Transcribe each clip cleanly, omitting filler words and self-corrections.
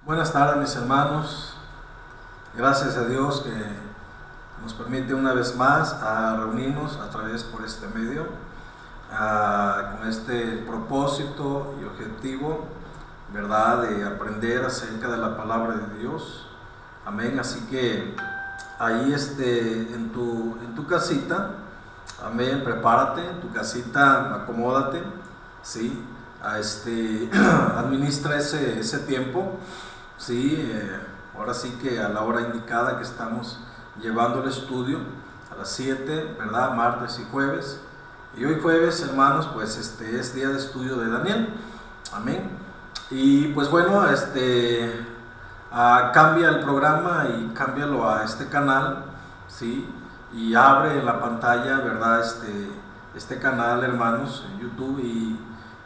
Buenas tardes, mis hermanos. Gracias a Dios que nos permite una vez más a reunirnos a través por este medio, con este propósito y objetivo, ¿verdad?, de aprender acerca de la palabra de Dios. Amén. Así que ahí en tu casita, amén, prepárate, en tu casita, acomódate, ¿sí? Administra ese tiempo, ¿sí? Ahora sí que a la hora indicada que estamos llevando el estudio, a las 7, ¿verdad? Martes y jueves. Y hoy jueves, hermanos, pues es día de estudio de Daniel. Amén. Y pues bueno, cambia el programa y cámbialo a este canal, ¿sí? Y abre en la pantalla, ¿verdad? Este canal, hermanos, en YouTube.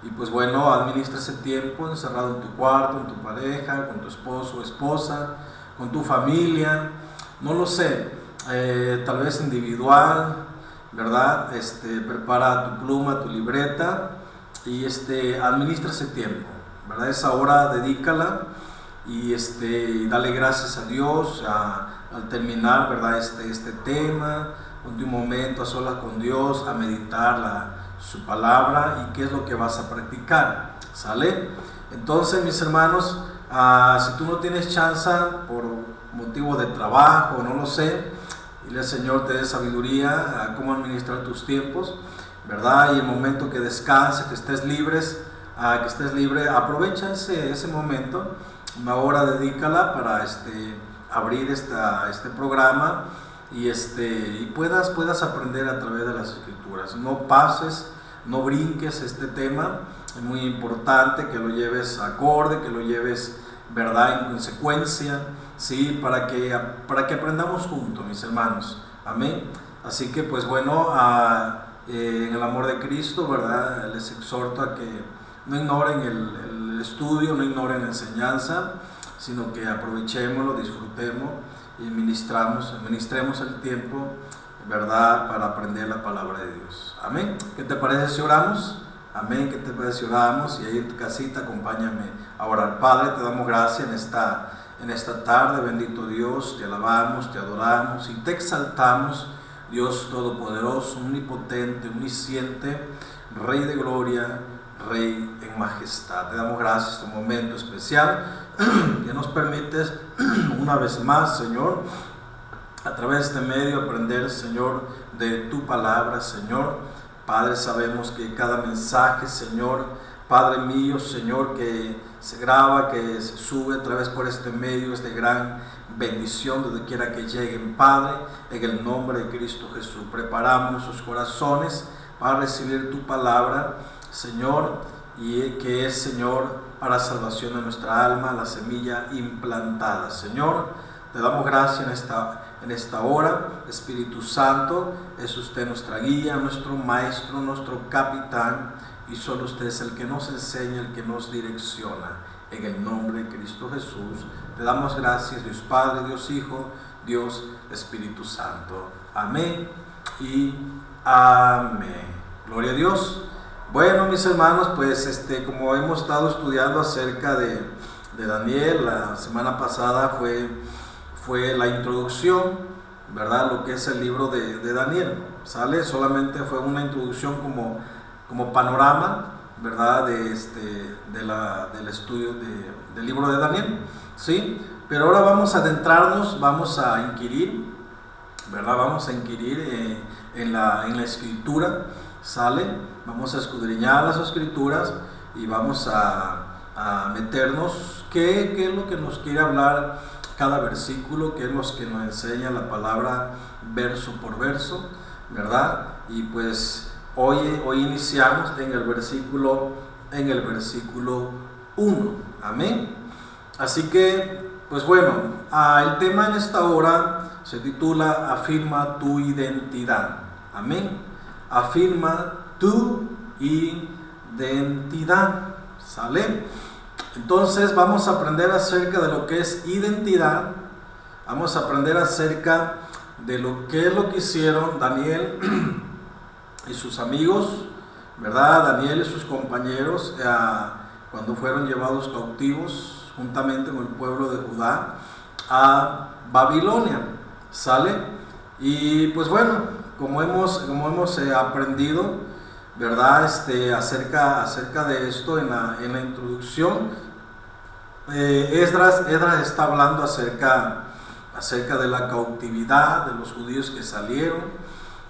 Y pues bueno, administra ese tiempo encerrado en tu cuarto, en tu pareja, con tu esposo o esposa, con tu familia, no lo sé, tal vez individual, ¿verdad? Prepara tu pluma, tu libreta y administra ese tiempo, ¿verdad? Esa hora dedícala y dale gracias a Dios al terminar, ¿verdad? Este tema, ponte un momento a solas con Dios, a meditar su palabra y qué es lo que vas a practicar, ¿sale? Entonces, mis hermanos, si tú no tienes chance por motivo de trabajo, no lo sé, dile al Señor te dé sabiduría a cómo administrar tus tiempos, ¿verdad? Y el momento que descanses, que estés libre, aprovecha ese momento, una hora dedícala para abrir este programa y puedas aprender a través de las Escrituras. No pases, no brinques este tema. Es muy importante que lo lleves acorde, que lo lleves, ¿verdad?, en consecuencia, ¿sí? Para que aprendamos juntos, mis hermanos. Amén. Así que pues bueno, en el amor de Cristo, ¿verdad?, les exhorto a que no ignoren el estudio, no ignoren la enseñanza, sino que aprovechémoslo, disfrutemos y ministremos el tiempo, ¿verdad?, para aprender la palabra de Dios. Amén. ¿Qué te parece si oramos? Amén. ¿Qué te parece si oramos? Y ahí en tu casita acompáñame a orar. Padre, te damos gracias en esta tarde, bendito Dios, te alabamos, te adoramos y te exaltamos, Dios todopoderoso, omnipotente, omnisciente, Rey de gloria, Rey en majestad. Te damos gracias en un momento especial que nos permites una vez más, Señor, a través de este medio aprender, Señor, de tu palabra, Señor. Padre, sabemos que cada mensaje, Señor, Padre mío, Señor, que se graba, que se sube a través por este medio, es de gran bendición donde quiera que lleguen, Padre, en el nombre de Cristo Jesús. Preparamos sus corazones para recibir tu palabra, Señor, y que es, Señor, para salvación de nuestra alma, la semilla implantada. Señor, te damos gracias en esta hora. Espíritu Santo, es usted nuestra guía, nuestro maestro, nuestro capitán, y solo usted es el que nos enseña, el que nos direcciona. En el nombre de Cristo Jesús, te damos gracias, Dios Padre, Dios Hijo, Dios Espíritu Santo. Amén y amén. Gloria a Dios. Bueno, mis hermanos, pues como hemos estado estudiando acerca de Daniel, la semana pasada fue la introducción, ¿verdad?, lo que es el libro de Daniel, ¿sale? Solamente fue una introducción como panorama, ¿verdad?, del estudio del libro de Daniel, ¿sí? Pero ahora vamos a adentrarnos, vamos a inquirir, ¿verdad? Vamos a inquirir en la Escritura, ¿sale? Vamos a escudriñar las Escrituras y vamos a meternos qué es lo que nos quiere hablar cada versículo, qué es lo que nos enseña la palabra verso por verso, ¿verdad? Y pues hoy iniciamos en el versículo 1, amén. Así que, pues bueno, el tema en esta hora se titula Afirma tu identidad, amén. Afirma tu identidad, ¿sale? Entonces vamos a aprender acerca de lo que es identidad, vamos a aprender acerca de lo que hicieron Daniel y sus amigos, ¿verdad? Daniel y sus compañeros cuando fueron llevados cautivos juntamente con el pueblo de Judá a Babilonia, ¿sale? Y pues bueno, como hemos aprendido, ¿verdad? Acerca de esto en la introducción, Esdras está hablando acerca de la cautividad de los judíos que salieron,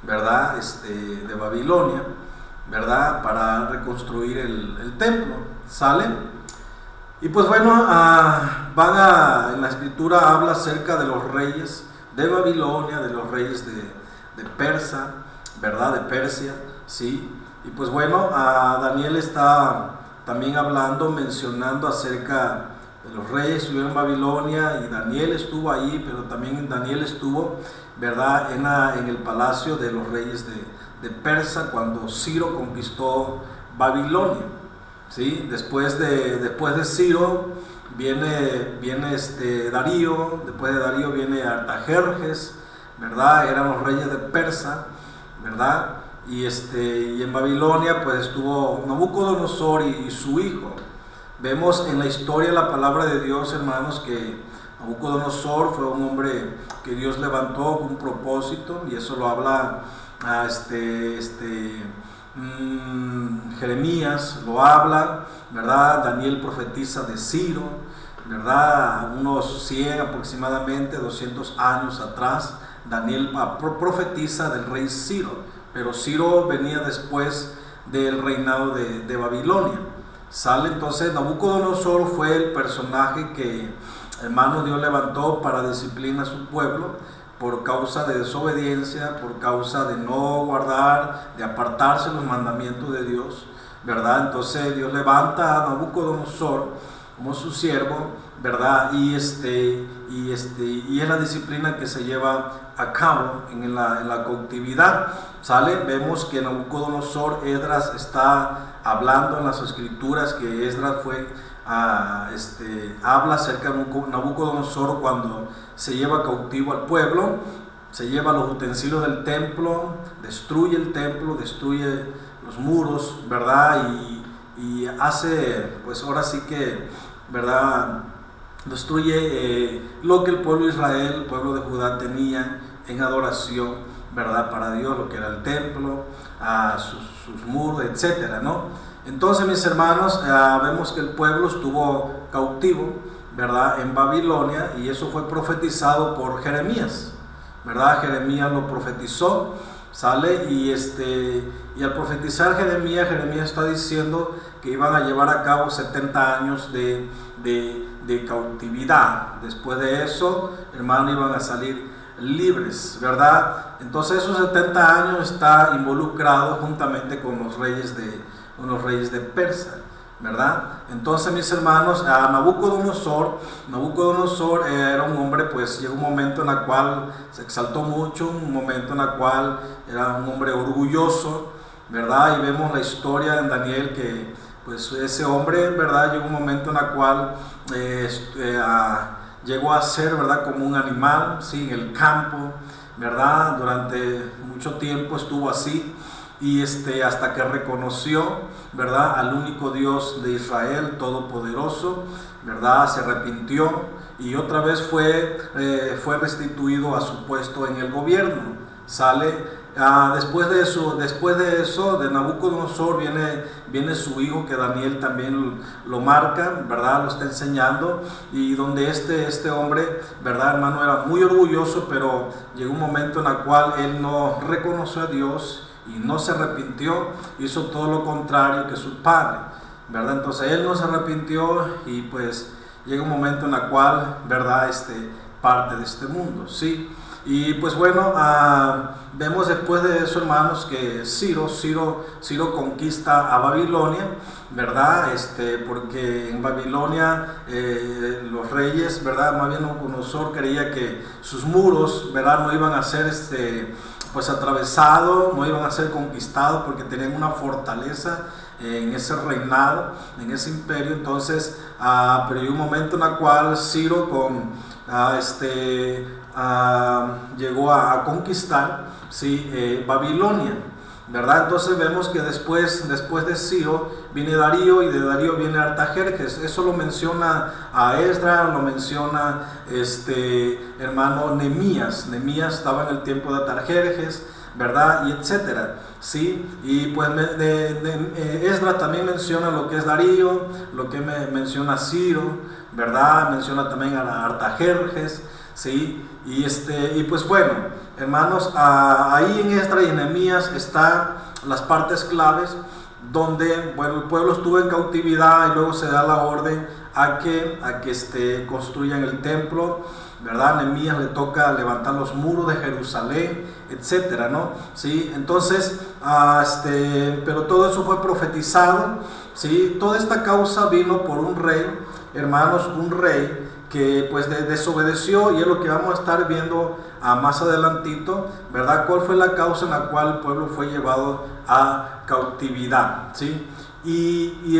¿verdad? De Babilonia, ¿verdad? Para reconstruir el templo, ¿sale? Y pues bueno, en la escritura habla acerca de los reyes de Babilonia, de los reyes de Persa, ¿verdad? De Persia, ¿sí? Y pues bueno, Daniel está también mencionando acerca de los reyes que estuvieron en Babilonia, y Daniel estuvo ahí, pero también Daniel estuvo, ¿verdad? En el palacio de los reyes de Persa cuando Ciro conquistó Babilonia, ¿sí? Después de Ciro viene Darío, después de Darío viene Artajerjes, ¿verdad? Eran los reyes de Persa, ¿verdad? Y en Babilonia pues estuvo Nabucodonosor y su hijo. Vemos en la historia, la palabra de Dios, hermanos, que Nabucodonosor fue un hombre que Dios levantó con un propósito, y eso lo habla Jeremías, lo habla, ¿verdad? Daniel profetiza de Ciro, ¿verdad? Unos 100 aproximadamente, 200 años atrás, Daniel profetiza del rey Ciro, pero Ciro venía después del reinado de Babilonia, ¿sale? Entonces Nabucodonosor fue el personaje que, hermano, Dios levantó para disciplinar a su pueblo por causa de desobediencia, por causa de no guardar, de apartarse de los mandamientos de Dios, ¿verdad? Entonces Dios levanta a Nabucodonosor como su siervo, ¿verdad? Y es la disciplina que se lleva a cabo en la cautividad, ¿sale? Vemos que Nabucodonosor, Esdras está hablando en las escrituras que Esdras habla acerca de Nabucodonosor cuando se lleva cautivo al pueblo, se lleva los utensilios del templo, destruye el templo, destruye los muros, ¿verdad? Y hace, pues ahora sí que, ¿verdad? Destruye lo que el pueblo de Israel, el pueblo de Judá tenía en adoración, ¿verdad? Para Dios, lo que era el templo, sus muros, etcétera, ¿no? Entonces, mis hermanos, vemos que el pueblo estuvo cautivo, ¿verdad? En Babilonia, y eso fue profetizado por Jeremías, ¿verdad? Jeremías lo profetizó, ¿sale? Y al profetizar Jeremías está diciendo que iban a llevar a cabo 70 años de cautividad. Después de eso, hermano, iban a salir libres, ¿verdad? Entonces esos 70 años está involucrado juntamente con los reyes de Persia, ¿verdad? Entonces, mis hermanos, a Nabucodonosor era un hombre, pues llegó un momento en el cual se exaltó mucho, un momento en el cual era un hombre orgulloso, ¿verdad? Y vemos la historia en Daniel que pues ese hombre, ¿verdad? Llegó un momento en el cual llegó a ser, ¿verdad? Como un animal, ¿sí? En el campo, ¿verdad? Durante mucho tiempo estuvo así, y hasta que reconoció, ¿verdad? Al único Dios de Israel Todopoderoso, ¿verdad? Se arrepintió y otra vez fue restituido a su puesto en el gobierno, ¿sale? Después de eso, de Nabucodonosor viene su hijo, que Daniel también lo marca, ¿verdad? Lo está enseñando, y donde este hombre, ¿verdad, hermano? Era muy orgulloso, pero llegó un momento en el cual él no reconoció a Dios y no se arrepintió, hizo todo lo contrario que su padre, ¿verdad? Entonces él no se arrepintió, y pues llega un momento en el cual, ¿verdad? Parte de este mundo, ¿sí? Y pues bueno, vemos después de eso, hermanos, que Ciro conquista a Babilonia, ¿verdad? Porque en Babilonia los reyes, ¿verdad? Más bien Nabucodonosor creía que sus muros, ¿verdad? No iban a ser pues atravesados, no iban a ser conquistados, porque tenían una fortaleza en ese reinado, en ese imperio. Entonces, pero hay un momento en el cual Ciro llegó a conquistar, ¿sí? Babilonia, ¿verdad? Entonces vemos que después de Ciro viene Darío, y de Darío viene Artajerjes. Eso lo menciona a Esdras, lo menciona hermano Nehemías. Nehemías estaba en el tiempo de Artajerjes, ¿verdad? Y etcétera, ¿sí? Y pues Esdras también menciona lo que es Darío, lo que menciona Ciro, ¿verdad? Menciona también a Artajerjes, ¿sí? Y pues bueno, hermanos, ahí en Esdras y en Nehemías están las partes claves donde, bueno, el pueblo estuvo en cautividad y luego se da la orden a que construyan el templo, ¿verdad? A Nehemías le toca levantar los muros de Jerusalén, etcétera, ¿no? ¿Sí? Entonces, pero todo eso fue profetizado, ¿sí? Toda esta causa vino por un rey, hermanos, un rey que pues desobedeció, y es lo que vamos a estar viendo más adelantito, ¿verdad? ¿Cuál fue la causa en la cual el pueblo fue llevado a cautividad? ¿Sí? Y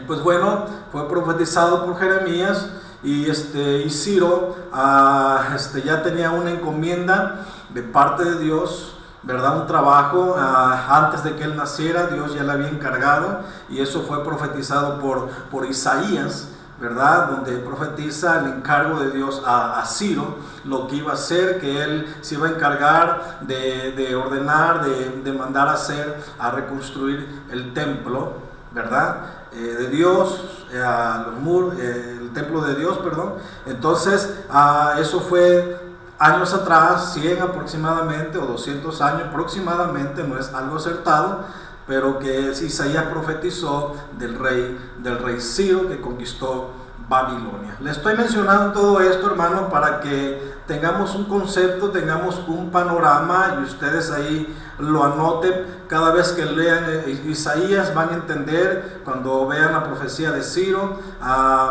pues bueno, fue profetizado por Jeremías, y Ciro ya tenía una encomienda de parte de Dios, ¿verdad? Un trabajo, antes de que él naciera, Dios ya le había encargado, y eso fue profetizado por Isaías, ¿verdad? Donde profetiza el encargo de Dios a Ciro, lo que iba a hacer, que él se iba a encargar de ordenar, de mandar a reconstruir el templo, ¿verdad? De Dios, el templo de Dios, perdón. Entonces, eso fue años atrás, 100 aproximadamente, o 200 años aproximadamente, no es algo acertado, pero que Isaías profetizó del rey Ciro, que conquistó Babilonia. Le estoy mencionando todo esto, hermano, para que tengamos un concepto, tengamos un panorama, y ustedes ahí lo anoten. Cada vez que lean Isaías van a entender, cuando vean la profecía de Ciro,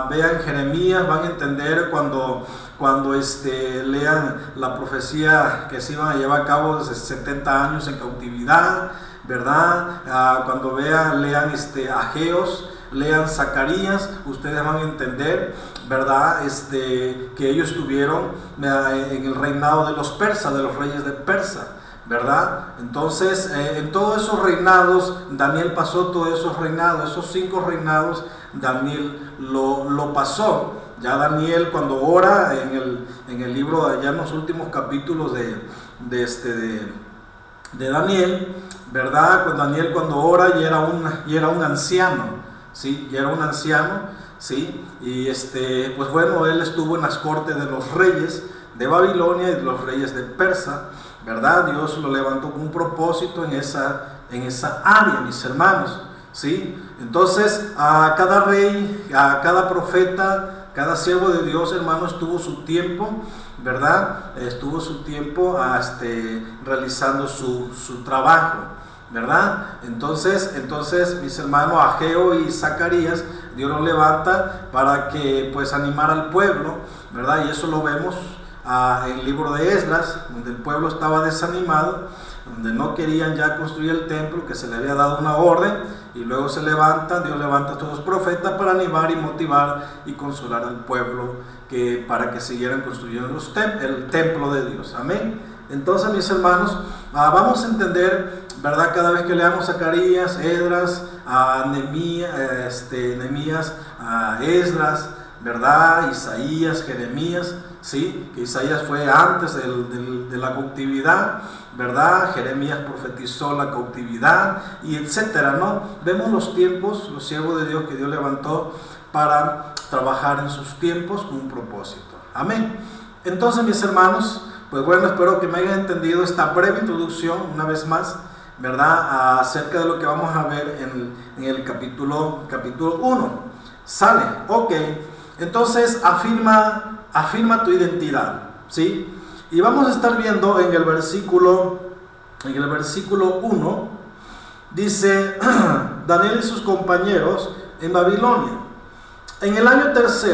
vean Jeremías, van a entender cuando lean la profecía que se iban a llevar a cabo desde 70 años en cautividad, ¿verdad? Cuando lean Ageos, lean Zacarías, ustedes van a entender, ¿verdad? Que ellos estuvieron en el reinado de los persas, de los reyes de Persa, ¿verdad? Entonces, en todos esos reinados, Daniel pasó todos esos reinados, esos 5 reinados, Daniel lo pasó. Ya Daniel, cuando ora en el libro, ya en los últimos capítulos de Daniel, ¿verdad? Daniel cuando ora ya era un anciano, ¿sí? Ya era un anciano, ¿sí? Y pues bueno, él estuvo en las cortes de los reyes de Babilonia y de los reyes de Persa, ¿verdad? Dios lo levantó con un propósito en esa área, mis hermanos, ¿sí? Entonces, a cada rey, a cada profeta, cada siervo de Dios, hermanos, tuvo su tiempo, ¿verdad? Estuvo su tiempo realizando su trabajo, ¿verdad? Entonces, mis hermanos Ageo y Zacarías, Dios los levanta para que pues animar al pueblo, ¿verdad? Y eso lo vemos en el libro de Esdras, donde el pueblo estaba desanimado, donde no querían ya construir el templo, que se le había dado una orden, y luego Dios levanta a todos los profetas para animar y motivar y consolar al pueblo, para que siguieran construyendo el templo de Dios. Amén. Entonces, mis hermanos, vamos a entender, ¿verdad? Cada vez que leamos Zacarías, Esdras, Nehemías, Esdras, ¿verdad? Isaías, Jeremías, ¿sí? Que Isaías fue antes de la cautividad, ¿verdad? Jeremías profetizó la cautividad, y etcétera, ¿no? Vemos los tiempos, los siervos de Dios que Dios levantó para trabajar en sus tiempos con un propósito. Amén. Entonces, mis hermanos, pues bueno, espero que me hayan entendido esta breve introducción una vez más, ¿verdad? Acerca de lo que vamos a ver en el capítulo 1. ¿Sale? Ok. Entonces, afirma tu identidad, ¿sí? Y vamos a estar viendo en el versículo 1, dice, Daniel y sus compañeros en Babilonia. En el año 3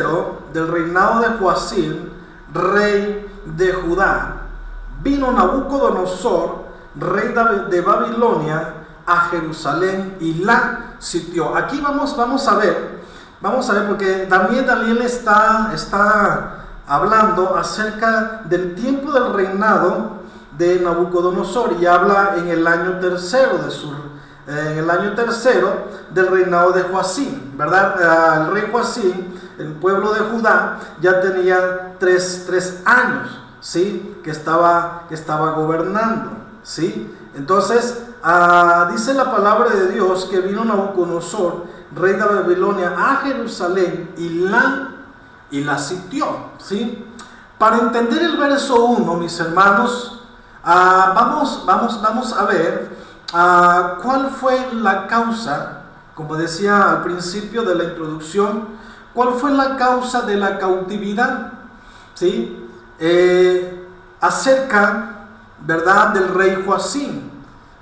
del reinado de Joacim, rey de Judá, vino Nabucodonosor, rey de Babilonia, a Jerusalén y la sitió. Aquí vamos a ver, porque Daniel está hablando acerca del tiempo del reinado de Nabucodonosor, y habla en el año tercero del reinado de Joacim, ¿verdad? El rey Joacim, el pueblo de Judá, ya tenía tres años, ¿sí? que estaba gobernando, ¿sí? Entonces, dice la palabra de Dios que vino Nabucodonosor, rey de Babilonia, a Jerusalén y la sitió, ¿sí? Para entender el verso 1, mis hermanos, vamos a ver cuál fue la causa, como decía al principio de la introducción, cuál fue la causa de la cautividad, ¿sí? Acerca, ¿verdad?, del rey Joacim,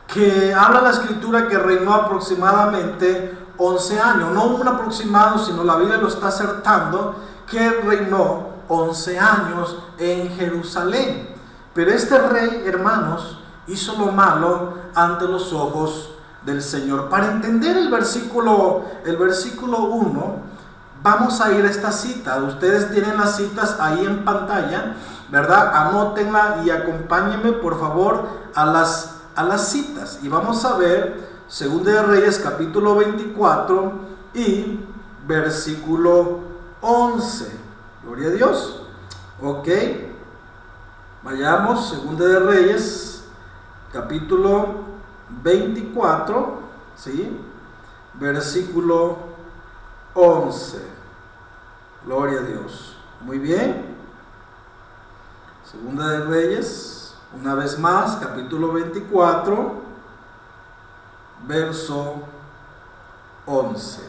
que habla la escritura que reinó aproximadamente 11 años, no un aproximado, sino la Biblia lo está acertando, que reinó 11 años en Jerusalén. Pero este rey, hermanos, hizo lo malo ante los ojos del Señor. Para entender el versículo 1, vamos a ir a esta cita. Ustedes tienen las citas ahí en pantalla, ¿verdad? Anótenla y acompáñenme, por favor, a las citas. Y vamos a ver 2 de Reyes, capítulo 24 y versículo 11. Gloria a Dios. Ok. Vayamos, 2 de Reyes, capítulo 24, ¿sí? Versículo 11. Gloria a Dios. Muy bien. 2 de Reyes, una vez más, capítulo 24, verso 11.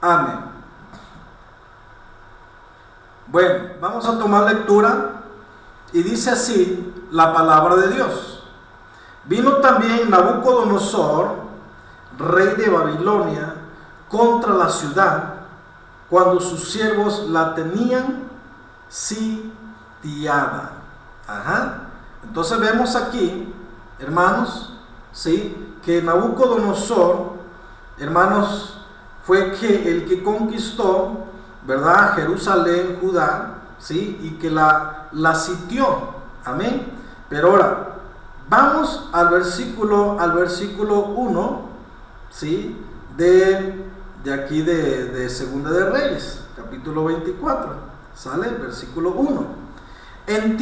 Amén. Bueno, vamos a tomar lectura. Y dice así la palabra de Dios. Vino también Nabucodonosor, rey de Babilonia, contra la ciudad, cuando sus siervos la tenían sitiada. Entonces vemos aquí, hermanos, ¿sí?, que Nabucodonosor, hermanos, fue el que conquistó, ¿verdad?, Jerusalén, Judá, ¿sí?, y que la sitió. Amén. Pero ahora vamos al versículo 1, ¿sí?, de aquí de 2 de Reyes, capítulo 24. Sale el versículo 1. En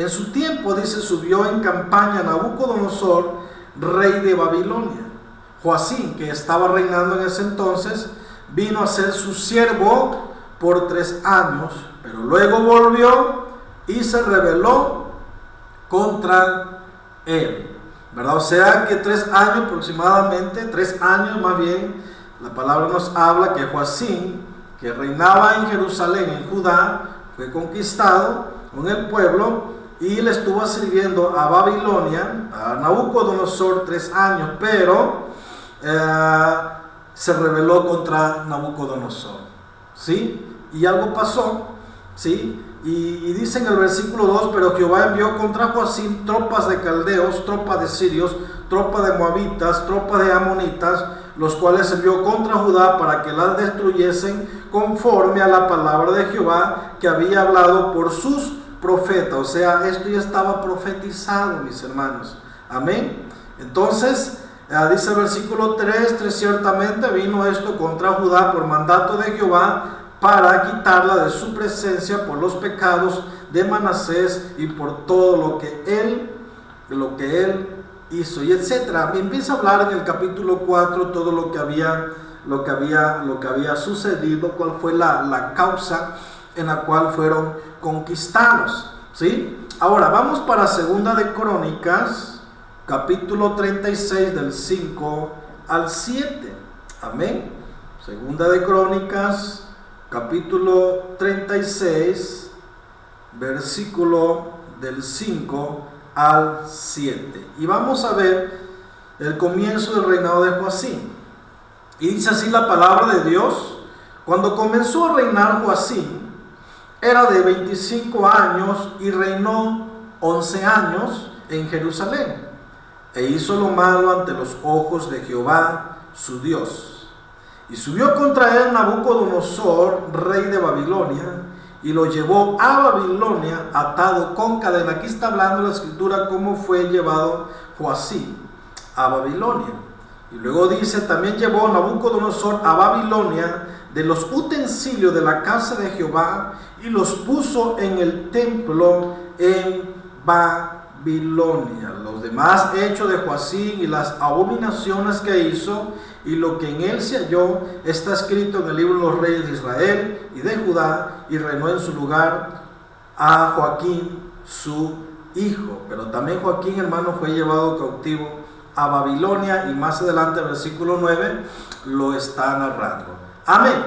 su tiempo, dice, subió en campaña Nabucodonosor, rey de Babilonia. Joacim, que estaba reinando en ese entonces, vino a ser su siervo por 3 años, pero luego volvió y se rebeló contra él, ¿verdad? O sea que 3 años aproximadamente, 3 años más bien, la palabra nos habla que Joacim, que reinaba en Jerusalén, en Judá, fue conquistado con el pueblo y le estuvo sirviendo a Babilonia, a Nabucodonosor, 3 años, pero se rebeló contra Nabucodonosor, ¿sí? Y algo pasó, ¿sí? Y dice en el versículo 2, pero Jehová envió contra Joacim tropas de caldeos, tropas de sirios, tropas de moabitas, tropas de amonitas, los cuales envió contra Judá para que las destruyesen conforme a la palabra de Jehová que había hablado por sus profetas. O sea, esto ya estaba profetizado, mis hermanos. Amén. Entonces, dice el versículo 3, ciertamente vino esto contra Judá por mandato de Jehová para quitarla de su presencia por los pecados de Manasés y por todo lo que él hizo, y etcétera. Y empieza a hablar en el capítulo 4 todo lo que había sucedido, cuál fue la causa en la cual fueron conquistados, ¿sí? Ahora vamos para 2 de Crónicas, capítulo 36, del 5 al 7. Amén. 2 de Crónicas, capítulo 36, versículo del 5 al 7. Y vamos a ver el comienzo del reinado de Joacim. Y dice así la palabra de Dios: cuando comenzó a reinar Joacim, era de 25 años y reinó 11 años en Jerusalén. E hizo lo malo ante los ojos de Jehová, su Dios. Y subió contra él Nabucodonosor, rey de Babilonia, y lo llevó a Babilonia atado con cadena. Aquí está hablando la escritura cómo fue llevado Joacim a Babilonia. Y luego dice, también llevó Nabucodonosor a Babilonia de los utensilios de la casa de Jehová y los puso en el templo en Babilonia. Los demás hechos de Joacim y las abominaciones que hizo y lo que en él se halló está escrito en el libro de los reyes de Israel y de Judá, y reinó en su lugar a Joaquín su hijo. Pero también Joaquín, hermano, fue llevado cautivo a Babilonia, y más adelante, versículo 9, lo está narrando. Amén.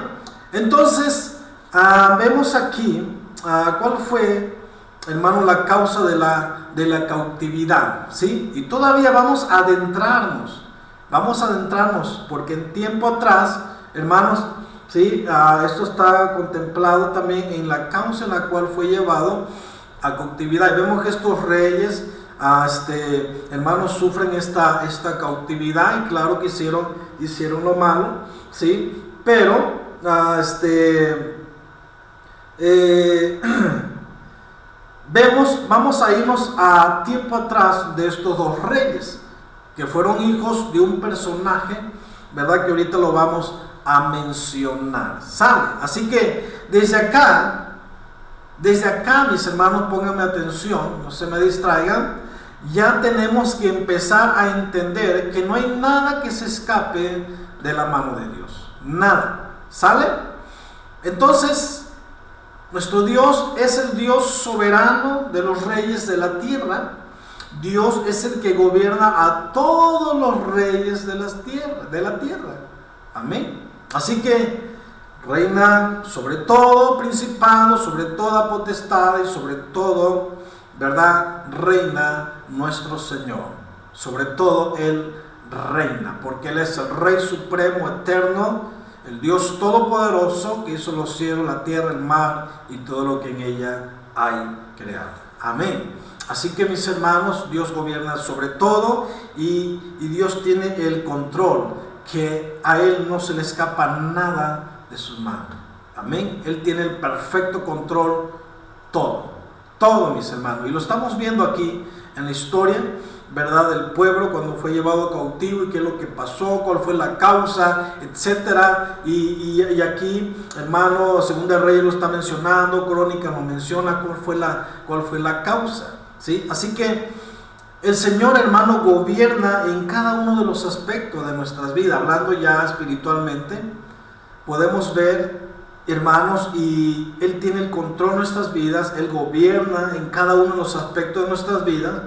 Entonces, vemos aquí cuál fue, hermano, la causa de la cautividad, ¿sí? Y todavía vamos a adentrarnos, porque en tiempo atrás, hermanos, ¿sí? Esto está contemplado también en la causa en la cual fue llevado a cautividad. Y vemos que estos reyes, hermanos, sufren esta cautividad, y claro que hicieron lo malo, ¿sí? Pero vamos a irnos a tiempo atrás de estos dos reyes, que fueron hijos de un personaje, ¿verdad? Que ahorita lo vamos a mencionar, ¿sale? Así que desde acá, mis hermanos, pónganme atención, no se me distraigan. Ya tenemos que empezar a entender que no hay nada que se escape de la mano de Dios, nada, ¿sale? Entonces, nuestro Dios es el Dios soberano de los reyes de la tierra. Dios es el que gobierna a todos los reyes de la tierra. Amén. Así que reina sobre todo principado, sobre toda potestad y sobre todo, ¿verdad? Reina nuestro Señor. Sobre todo Él reina, porque Él es el Rey supremo, eterno, el Dios todopoderoso que hizo los cielos, la tierra, el mar y todo lo que en ella hay creado. Amén. Así que, mis hermanos, Dios gobierna sobre todo, y Dios tiene el control, que a Él no se le escapa nada de sus manos. Amén. Él tiene el perfecto control, todo, mis hermanos. Y lo estamos viendo aquí en la historia, ¿verdad? Del pueblo cuando fue llevado cautivo, y qué es lo que pasó, cuál fue la causa, etcétera. Y aquí, hermano, Segunda de Reyes lo está mencionando, Crónica lo menciona, cuál fue la causa, ¿sí? Así que el Señor, hermano, gobierna en cada uno de los aspectos de nuestras vidas. Hablando ya espiritualmente, podemos ver, hermanos, y Él tiene el control de nuestras vidas. Él gobierna en cada uno de los aspectos de nuestras vidas,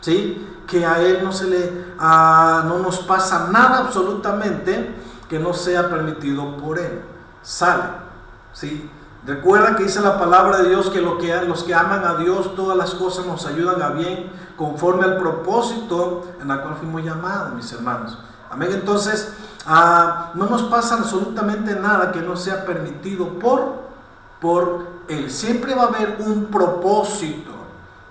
¿sí? Que a Él no nos pasa nada absolutamente que no sea permitido por Él. Sale, ¿sí? Recuerda que dice la palabra de Dios que los que aman a Dios, todas las cosas nos ayudan a bien, conforme al propósito en el cual fuimos llamados, mis hermanos. Amén. Entonces, no nos pasa absolutamente nada que no sea permitido por Él. Siempre va a haber un propósito.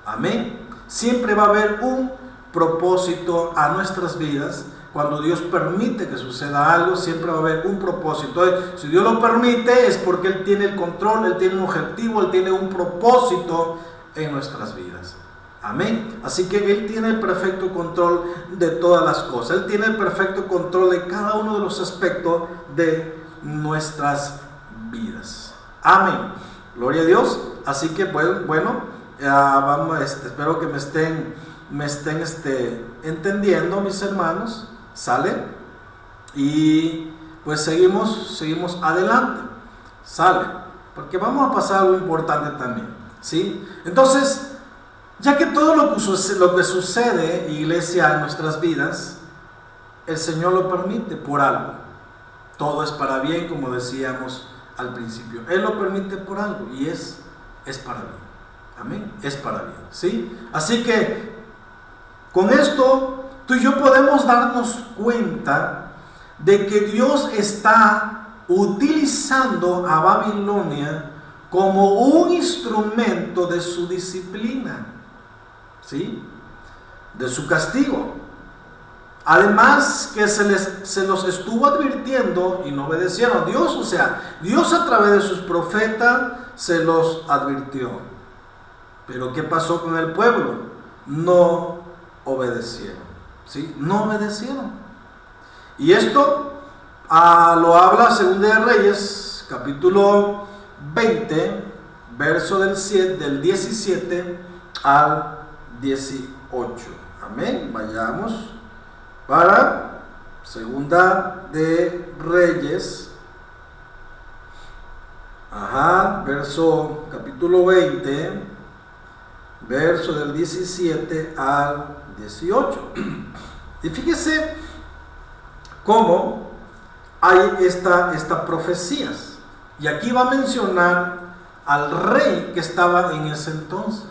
Amén. Siempre va a haber un propósito a nuestras vidas. Cuando Dios permite que suceda algo, siempre va a haber un propósito. Entonces, si Dios lo permite, es porque Él tiene el control, Él tiene un objetivo, Él tiene un propósito en nuestras vidas. Amén. Así que Él tiene el perfecto control de todas las cosas. Él tiene el perfecto control de cada uno de los aspectos de nuestras vidas. Amén. Gloria a Dios. Así que, bueno, vamos, espero que me estén entendiendo, mis hermanos. ¿Sale? Y pues seguimos adelante. ¿Sale? Porque vamos a pasar algo importante también, ¿sí? Entonces, ya que todo lo que sucede, iglesia, en nuestras vidas, el Señor lo permite por algo. Todo es para bien, como decíamos al principio. Él lo permite por algo, y es para bien. Amén. Es para bien, ¿sí? Así que con esto tú y yo podemos darnos cuenta de que Dios está utilizando a Babilonia como un instrumento de su disciplina, ¿sí? De su castigo. Además que se los estuvo advirtiendo y no obedecieron. Dios, o sea, Dios a través de sus profetas se los advirtió. Pero ¿qué pasó con el pueblo? No obedecieron. ¿Sí? No obedecieron. Y esto lo habla 2 de Reyes, capítulo 20, verso del 17 al 18. Amén. Vayamos para 2 de Reyes, capítulo 20, verso del 17 al 18. Y fíjese cómo hay esta profecías. Y aquí va a mencionar al rey que estaba en ese entonces.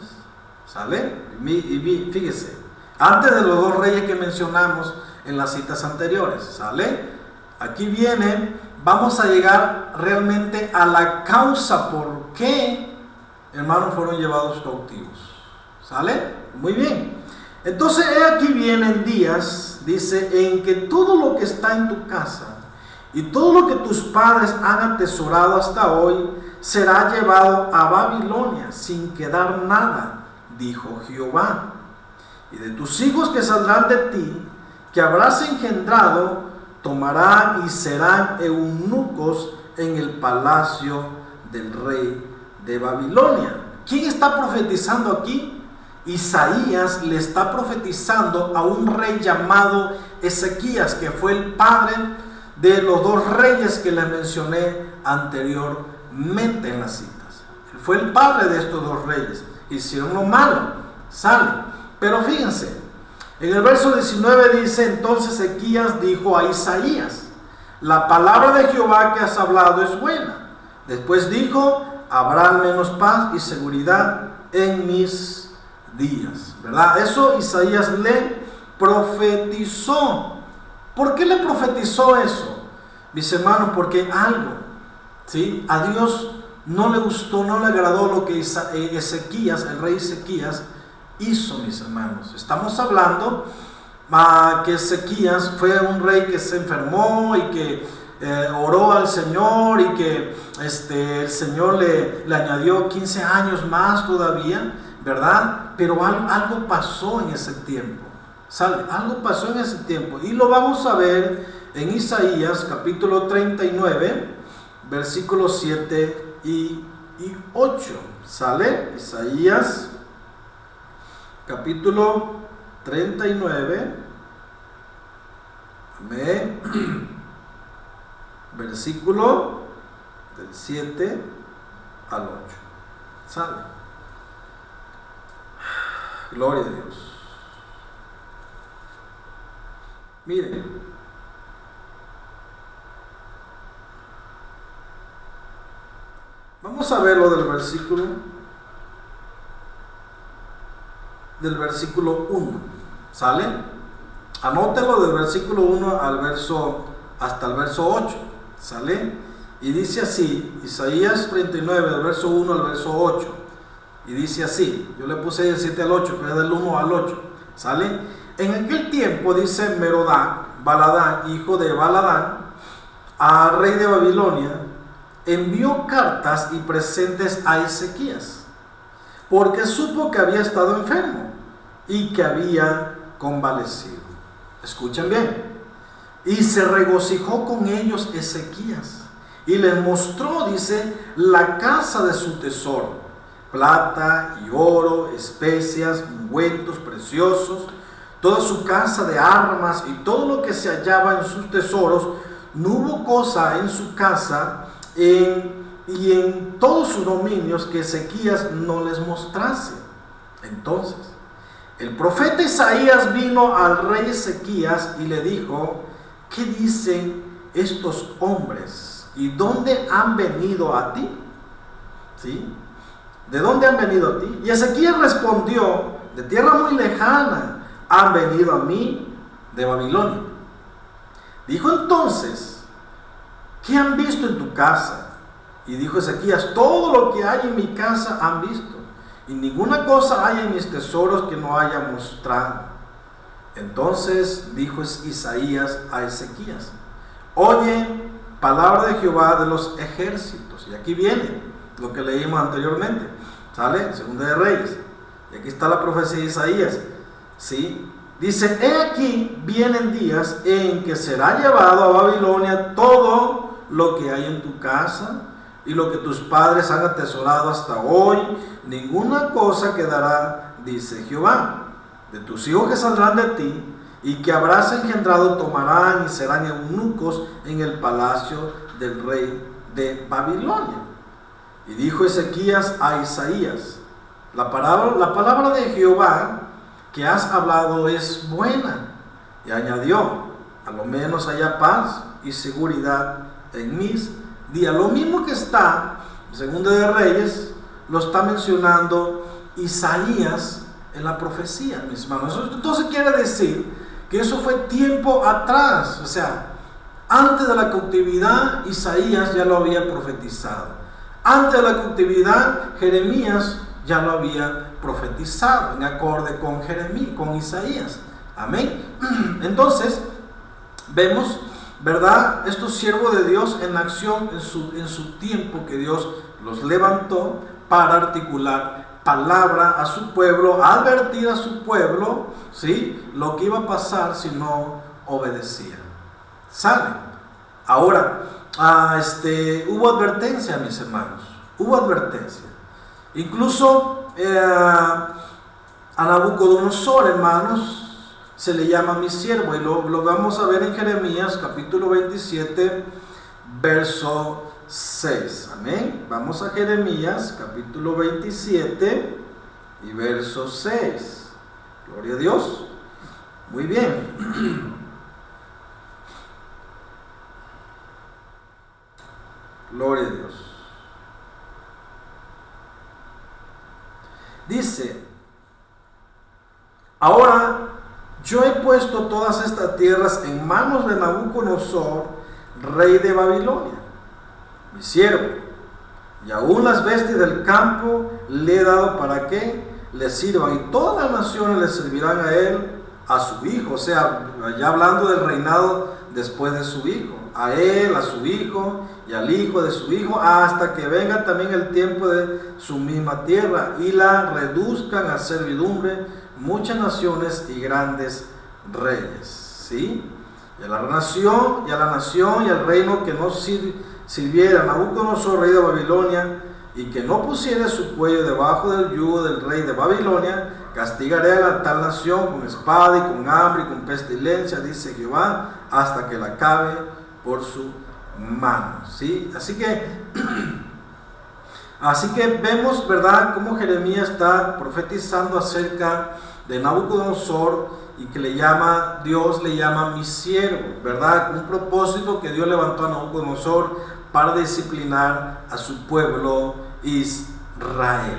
¿Sale? Y fíjese, antes de los dos reyes que mencionamos en las citas anteriores. ¿Sale? Aquí viene, vamos a llegar realmente a la causa por qué, hermanos, fueron llevados cautivos. ¿Sale? Muy bien. Entonces, aquí vienen días, dice, en que todo lo que está en tu casa y todo lo que tus padres han atesorado hasta hoy será llevado a Babilonia sin quedar nada, dijo Jehová. Y de tus hijos que saldrán de ti, que habrás engendrado, tomarán y serán eunucos en el palacio del rey de Babilonia. ¿Quién está profetizando aquí? Isaías le está profetizando a un rey llamado Ezequías, que fue el padre de los dos reyes que les mencioné anteriormente en las citas. Él fue el padre de estos dos reyes. Hicieron lo malo, sale. Pero fíjense, en el verso 19 dice: entonces Ezequías dijo a Isaías: la palabra de Jehová que has hablado es buena. Después dijo: habrá al menos paz y seguridad en mis días, ¿verdad? Eso Isaías le profetizó. ¿Por qué le profetizó eso? Mis hermanos, porque algo, ¿sí? A Dios no le gustó, no le agradó lo que Ezequías, el rey Ezequías, hizo, mis hermanos. Estamos hablando que Ezequías fue un rey que se enfermó y que oró al Señor y que el Señor le añadió 15 años más todavía, ¿verdad? Pero algo pasó en ese tiempo. ¿Sale? Algo pasó en ese tiempo. Y lo vamos a ver en Isaías capítulo 39, versículos 7 y 8. ¿Sale? Isaías capítulo 39. Amén. Versículo del 7 al 8. ¿Sale? Gloria a Dios. Miren, vamos a ver lo del versículo 1. ¿Sale? Anótelo del versículo 1 hasta el verso 8. ¿Sale? Y dice así, Isaías 39, del verso 1 al verso 8. Y dice así, yo le puse del 7 al 8, pero es del 1 al 8. ¿Sale? En aquel tiempo, dice Baladán, hijo de Baladán, al rey de Babilonia, envió cartas y presentes a Ezequías, porque supo que había estado enfermo y que había convalecido. Escuchen bien. Y se regocijó con ellos Ezequías y les mostró, dice, la casa de su tesoro, plata y oro, especias, ungüentos preciosos, toda su casa de armas y todo lo que se hallaba en sus tesoros. No hubo cosa en su casa y en todos sus dominios que Ezequías no les mostrase. Entonces, el profeta Isaías vino al rey Ezequías y le dijo: ¿qué dicen estos hombres? ¿Y dónde han venido a ti? ¿Sí? ¿De dónde han venido a ti? Y Ezequías respondió: de tierra muy lejana han venido a mí, de Babilonia. Dijo entonces: ¿qué han visto en tu casa? Y dijo Ezequías: todo lo que hay en mi casa han visto, y ninguna cosa hay en mis tesoros que no haya mostrado. Entonces dijo Isaías a Ezequías: oye palabra de Jehová de los ejércitos. Y aquí viene lo que leímos anteriormente, ¿sale? Segunda de Reyes. Y aquí está la profecía de Isaías, ¿sí? Dice: he aquí vienen días en que será llevado a Babilonia todo lo que hay en tu casa y lo que tus padres han atesorado hasta hoy, ninguna cosa quedará, dice Jehová. De tus hijos que saldrán de ti y que habrás engendrado tomarán y serán eunucos en el palacio del rey de Babilonia. Y dijo Ezequías a Isaías: la palabra de Jehová que has hablado es buena. Y añadió: a lo menos haya paz y seguridad en mis días. Lo mismo que está en Segunda de Reyes, lo está mencionando Isaías en la profecía, mis hermanos. Entonces quiere decir que eso fue tiempo atrás, o sea, antes de la cautividad Isaías ya lo había profetizado. Antes de la cautividad Jeremías ya lo había profetizado, en acorde con con Isaías. Amén. Entonces vemos, ¿verdad?, estos siervos de Dios en acción en su tiempo, que Dios los levantó para articular palabra a su pueblo, advertir a su pueblo, ¿sí?, lo que iba a pasar si no obedecían. ¿Sale? Ahora, hubo advertencia, mis hermanos, hubo advertencia. Incluso a Nabucodonosor, hermanos, se le llama mi siervo, y lo vamos a ver en Jeremías capítulo 27, verso 6. Amén. Vamos a Jeremías capítulo 27 y verso 6. Gloria a Dios. Muy bien. Gloria a Dios. Dice: ahora yo he puesto todas estas tierras en manos de Nabucodonosor, rey de Babilonia, mi siervo, y aún las bestias del campo le he dado para que le sirvan, y todas las naciones le servirán a él, a su hijo. O sea, ya hablando del reinado después de su hijo, a él, a su hijo y al hijo de su hijo, hasta que venga también el tiempo de su misma tierra y la reduzcan a servidumbre muchas naciones y grandes reyes. ¿Sí? Y a la nación y al reino que no sirviera a Nabucodonosor, rey de Babilonia, y que no pusiera su cuello debajo del yugo del rey de Babilonia, castigaré a la tal nación con espada y con hambre y con pestilencia, dice Jehová, hasta que la acabe por su mano. ¿Sí? Así que vemos, ¿verdad?, cómo Jeremías está profetizando acerca de Nabucodonosor, y que Dios le llama mi siervo, ¿verdad? Un propósito que Dios levantó a Nabucodonosor para disciplinar a su pueblo Israel.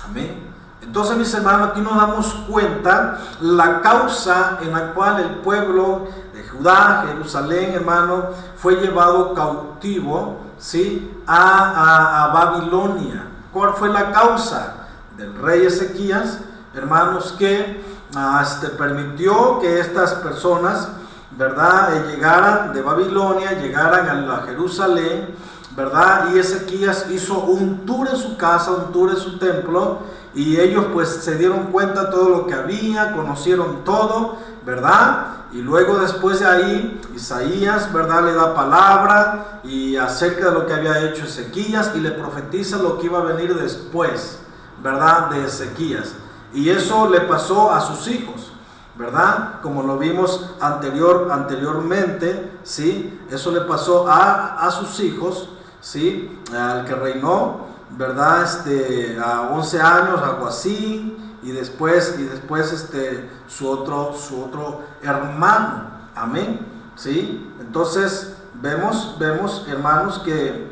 Amén. Entonces, mis hermanos, aquí nos damos cuenta la causa en la cual el pueblo de Judá, Jerusalén, hermano, fue llevado cautivo, ¿sí?, a Babilonia. ¿Cuál fue la causa? Del rey Ezequías, hermanos, que permitió que estas personas, ¿verdad?, llegaran de Babilonia, llegaran a Jerusalén, ¿verdad? Y Ezequías hizo un tour en su casa, un tour en su templo, y ellos pues se dieron cuenta de todo lo que había, conocieron todo, ¿verdad? Y luego, después de ahí, Isaías, ¿verdad?, le da palabra y acerca de lo que había hecho Ezequías, y le profetiza lo que iba a venir después, ¿verdad?, de Ezequías. Y eso le pasó a sus hijos, ¿verdad? Como lo vimos anteriormente, ¿sí? Eso le pasó a sus hijos, ¿sí? Al que reinó, ¿verdad? A 11 años, a Joacim, y después su otro hermano. Amén. ¿Sí? Entonces vemos, hermanos, que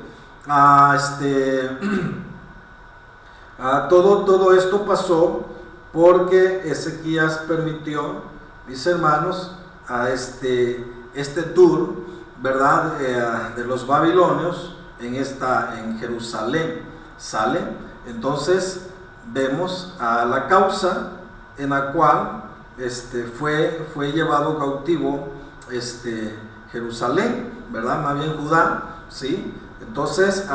todo esto pasó porque Ezequías permitió, mis hermanos, a este tour, ¿verdad?, de los babilonios en Jerusalén. ¿Sale? Entonces vemos a la causa en la cual fue llevado cautivo Jerusalén, ¿verdad? Más bien Judá, ¿sí? Entonces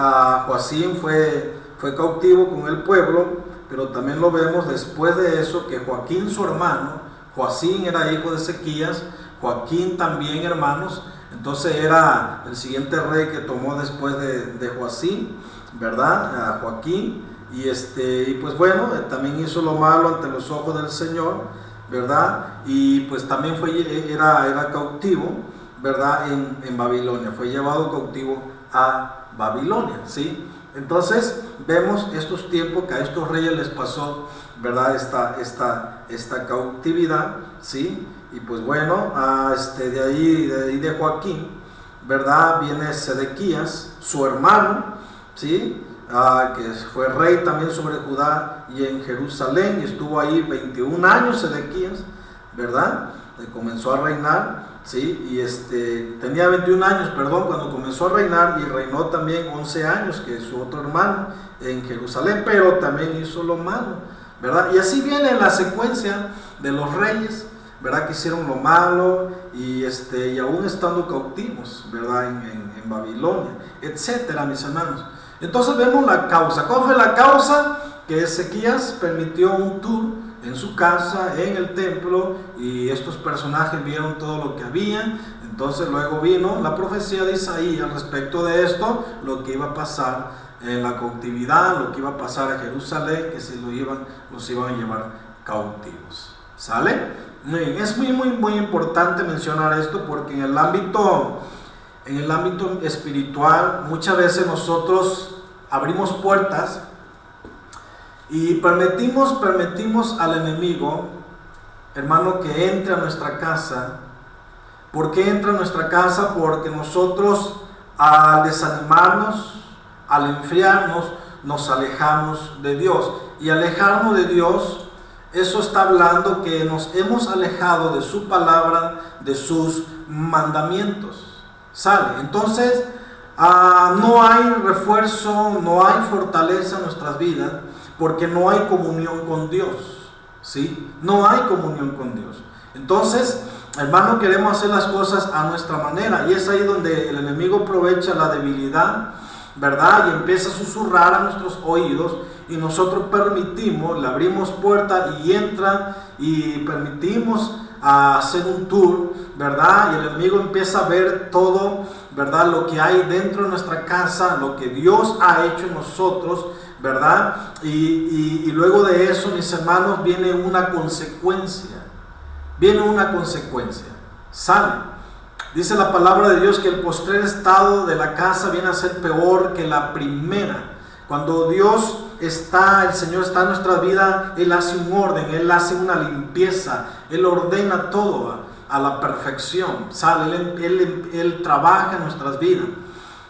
Joacim fue cautivo con el pueblo, pero también lo vemos después de eso que Joaquín, su hermano, Joacim era hijo de Ezequías, Joaquín también, hermanos, entonces era el siguiente rey que tomó después de Joacim, ¿verdad? Joaquín, y pues bueno, también hizo lo malo ante los ojos del Señor, ¿verdad? Y pues también era cautivo, ¿verdad? En Babilonia, fue llevado cautivo a Babilonia, ¿sí? Entonces vemos estos tiempos que a estos reyes les pasó, ¿verdad? Esta cautividad, ¿sí? Y pues bueno, de ahí de Joaquín, ¿verdad? Viene Sedequías, su hermano, ¿sí? Que fue rey también sobre Judá y en Jerusalén, y estuvo ahí 21 años Sedequías, ¿verdad? Comenzó a reinar, ¿sí? Y tenía 21 años, perdón, cuando comenzó a reinar, y reinó también 11 años, que es su otro hermano, en Jerusalén, pero también hizo lo malo, ¿verdad? Y así viene la secuencia de los reyes, ¿verdad? Que hicieron lo malo, y aún estando cautivos, ¿verdad? En Babilonia, etcétera, mis hermanos. Entonces vemos la causa. ¿Cuál fue la causa? Que Ezequías permitió un tour en su casa, en el templo, y estos personajes vieron todo lo que había. Entonces luego vino la profecía de Isaías respecto de esto, lo que iba a pasar en la cautividad, lo que iba a pasar a Jerusalén, que se los iban a llevar cautivos. ¿Sale? Es muy importante mencionar esto, porque en el ámbito espiritual muchas veces nosotros abrimos puertas y permitimos al enemigo, hermano, que entre a nuestra casa. ¿Por qué entra a nuestra casa? Porque nosotros, al desanimarnos, al enfriarnos, nos alejamos de Dios. Y alejarnos de Dios, eso está hablando que nos hemos alejado de su palabra, de sus mandamientos. ¿Sale? Entonces, no hay refuerzo, no hay fortaleza en nuestras vidas, porque no hay comunión con Dios, ¿sí? No hay comunión con Dios. Entonces, hermano, queremos hacer las cosas a nuestra manera, y es ahí donde el enemigo aprovecha la debilidad, ¿verdad? Y empieza a susurrar a nuestros oídos, y nosotros le abrimos puerta y entra, y permitimos hacer un tour, ¿verdad? Y el enemigo empieza a ver todo, ¿verdad? Lo que hay dentro de nuestra casa, lo que Dios ha hecho en nosotros, ¿verdad? Y luego de eso, mis hermanos, viene una consecuencia. Sale. Dice la palabra de Dios que el postrer estado de la casa viene a ser peor que la primera. Cuando el Señor está en nuestra vida, Él hace un orden, Él hace una limpieza, Él ordena todo a la perfección, ¿sale? Él trabaja en nuestras vidas,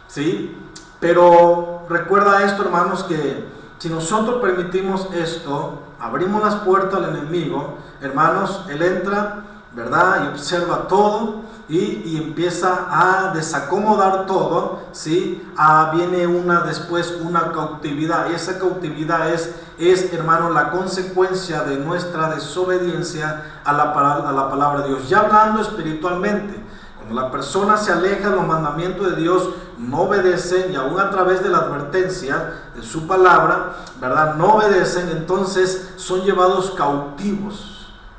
¿sí? Pero recuerda esto, hermanos, que si nosotros permitimos esto, abrimos las puertas al enemigo, hermanos, Él entra, ¿verdad? Y observa todo, y empieza a desacomodar todo, ¿sí? Viene después una cautividad, y esa cautividad es, hermano, la consecuencia de nuestra desobediencia a la palabra de Dios. Ya hablando espiritualmente, cuando la persona se aleja de los mandamientos de Dios, no obedecen, y aún a través de la advertencia de su palabra, ¿verdad? No obedecen, entonces son llevados cautivos.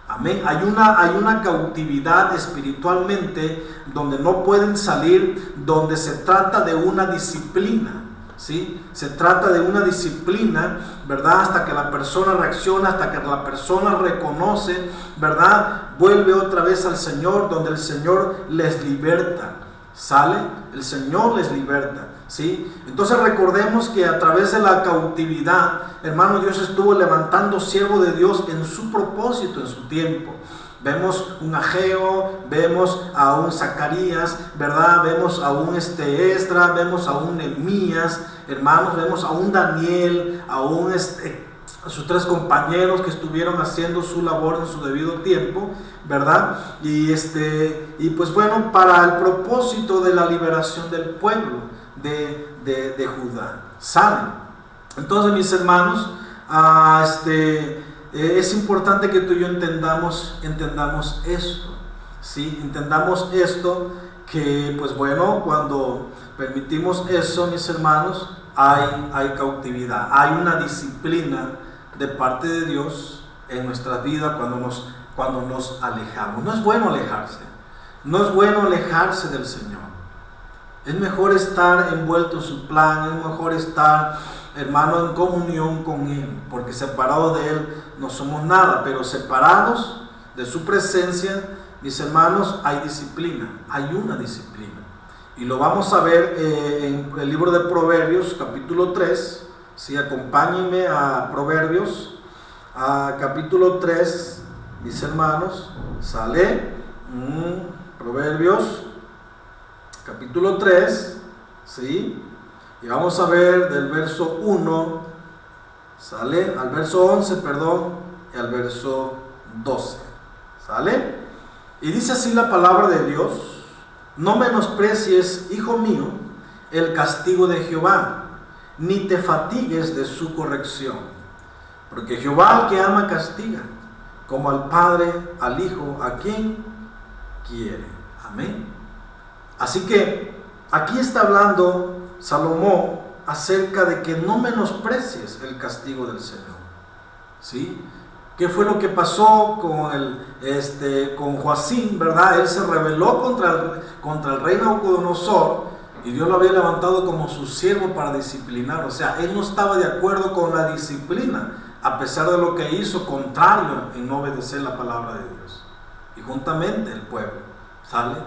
Amén. Hay una cautividad espiritualmente donde no pueden salir, donde se trata de una disciplina, ¿sí? Se trata de una disciplina, ¿verdad? Hasta que la persona reacciona, hasta que la persona reconoce, ¿verdad? Vuelve otra vez al Señor, donde el Señor les liberta. ¿Sale? El Señor les liberta, ¿sí? Entonces recordemos que a través de la cautividad, hermano, Dios estuvo levantando siervos de Dios en su propósito, en su tiempo. Vemos un Ageo, vemos a un Zacarías, ¿verdad? Vemos a un Esdras, vemos a un Nehemías, hermanos, vemos a un Daniel, a sus 3 compañeros que estuvieron haciendo su labor en su debido tiempo, ¿verdad? Y pues bueno, para el propósito de la liberación del pueblo de Judá. ¿Saben? Entonces, mis hermanos, es importante que tú y yo entendamos esto, ¿sí? Entendamos esto, que pues bueno, cuando permitimos eso, mis hermanos, hay cautividad, hay una disciplina de parte de Dios en nuestra vida cuando nos alejamos. No es bueno alejarse, no es bueno alejarse del Señor. Es mejor estar envuelto en su plan, es mejor estar, hermano, en comunión con Él, porque separados de Él no somos nada, pero separados de su presencia, mis hermanos, hay disciplina, hay una disciplina. Y lo vamos a ver en el libro de Proverbios, capítulo 3. Sí, acompáñenme a Proverbios, capítulo 3, mis hermanos. Sale Proverbios, capítulo 3, ¿sí? Y vamos a ver del verso 1, ¿sale? Al verso 11, perdón, y al verso 12, ¿sale? Y dice así la palabra de Dios: no menosprecies, hijo mío, el castigo de Jehová, ni te fatigues de su corrección. Porque Jehová al que ama castiga, como al padre, al hijo, a quien quiere. Amén. Así que aquí está hablando Salomón acerca de que no menosprecies el castigo del Señor. ¿Sí? ¿Qué fue lo que pasó con Joacim, verdad? Él se rebeló contra el rey Nabucodonosor, y Dios lo había levantado como su siervo para disciplinar. O sea, él no estaba de acuerdo con la disciplina, a pesar de lo que hizo, contrario en no obedecer la palabra de Dios. Y juntamente el pueblo, ¿sale?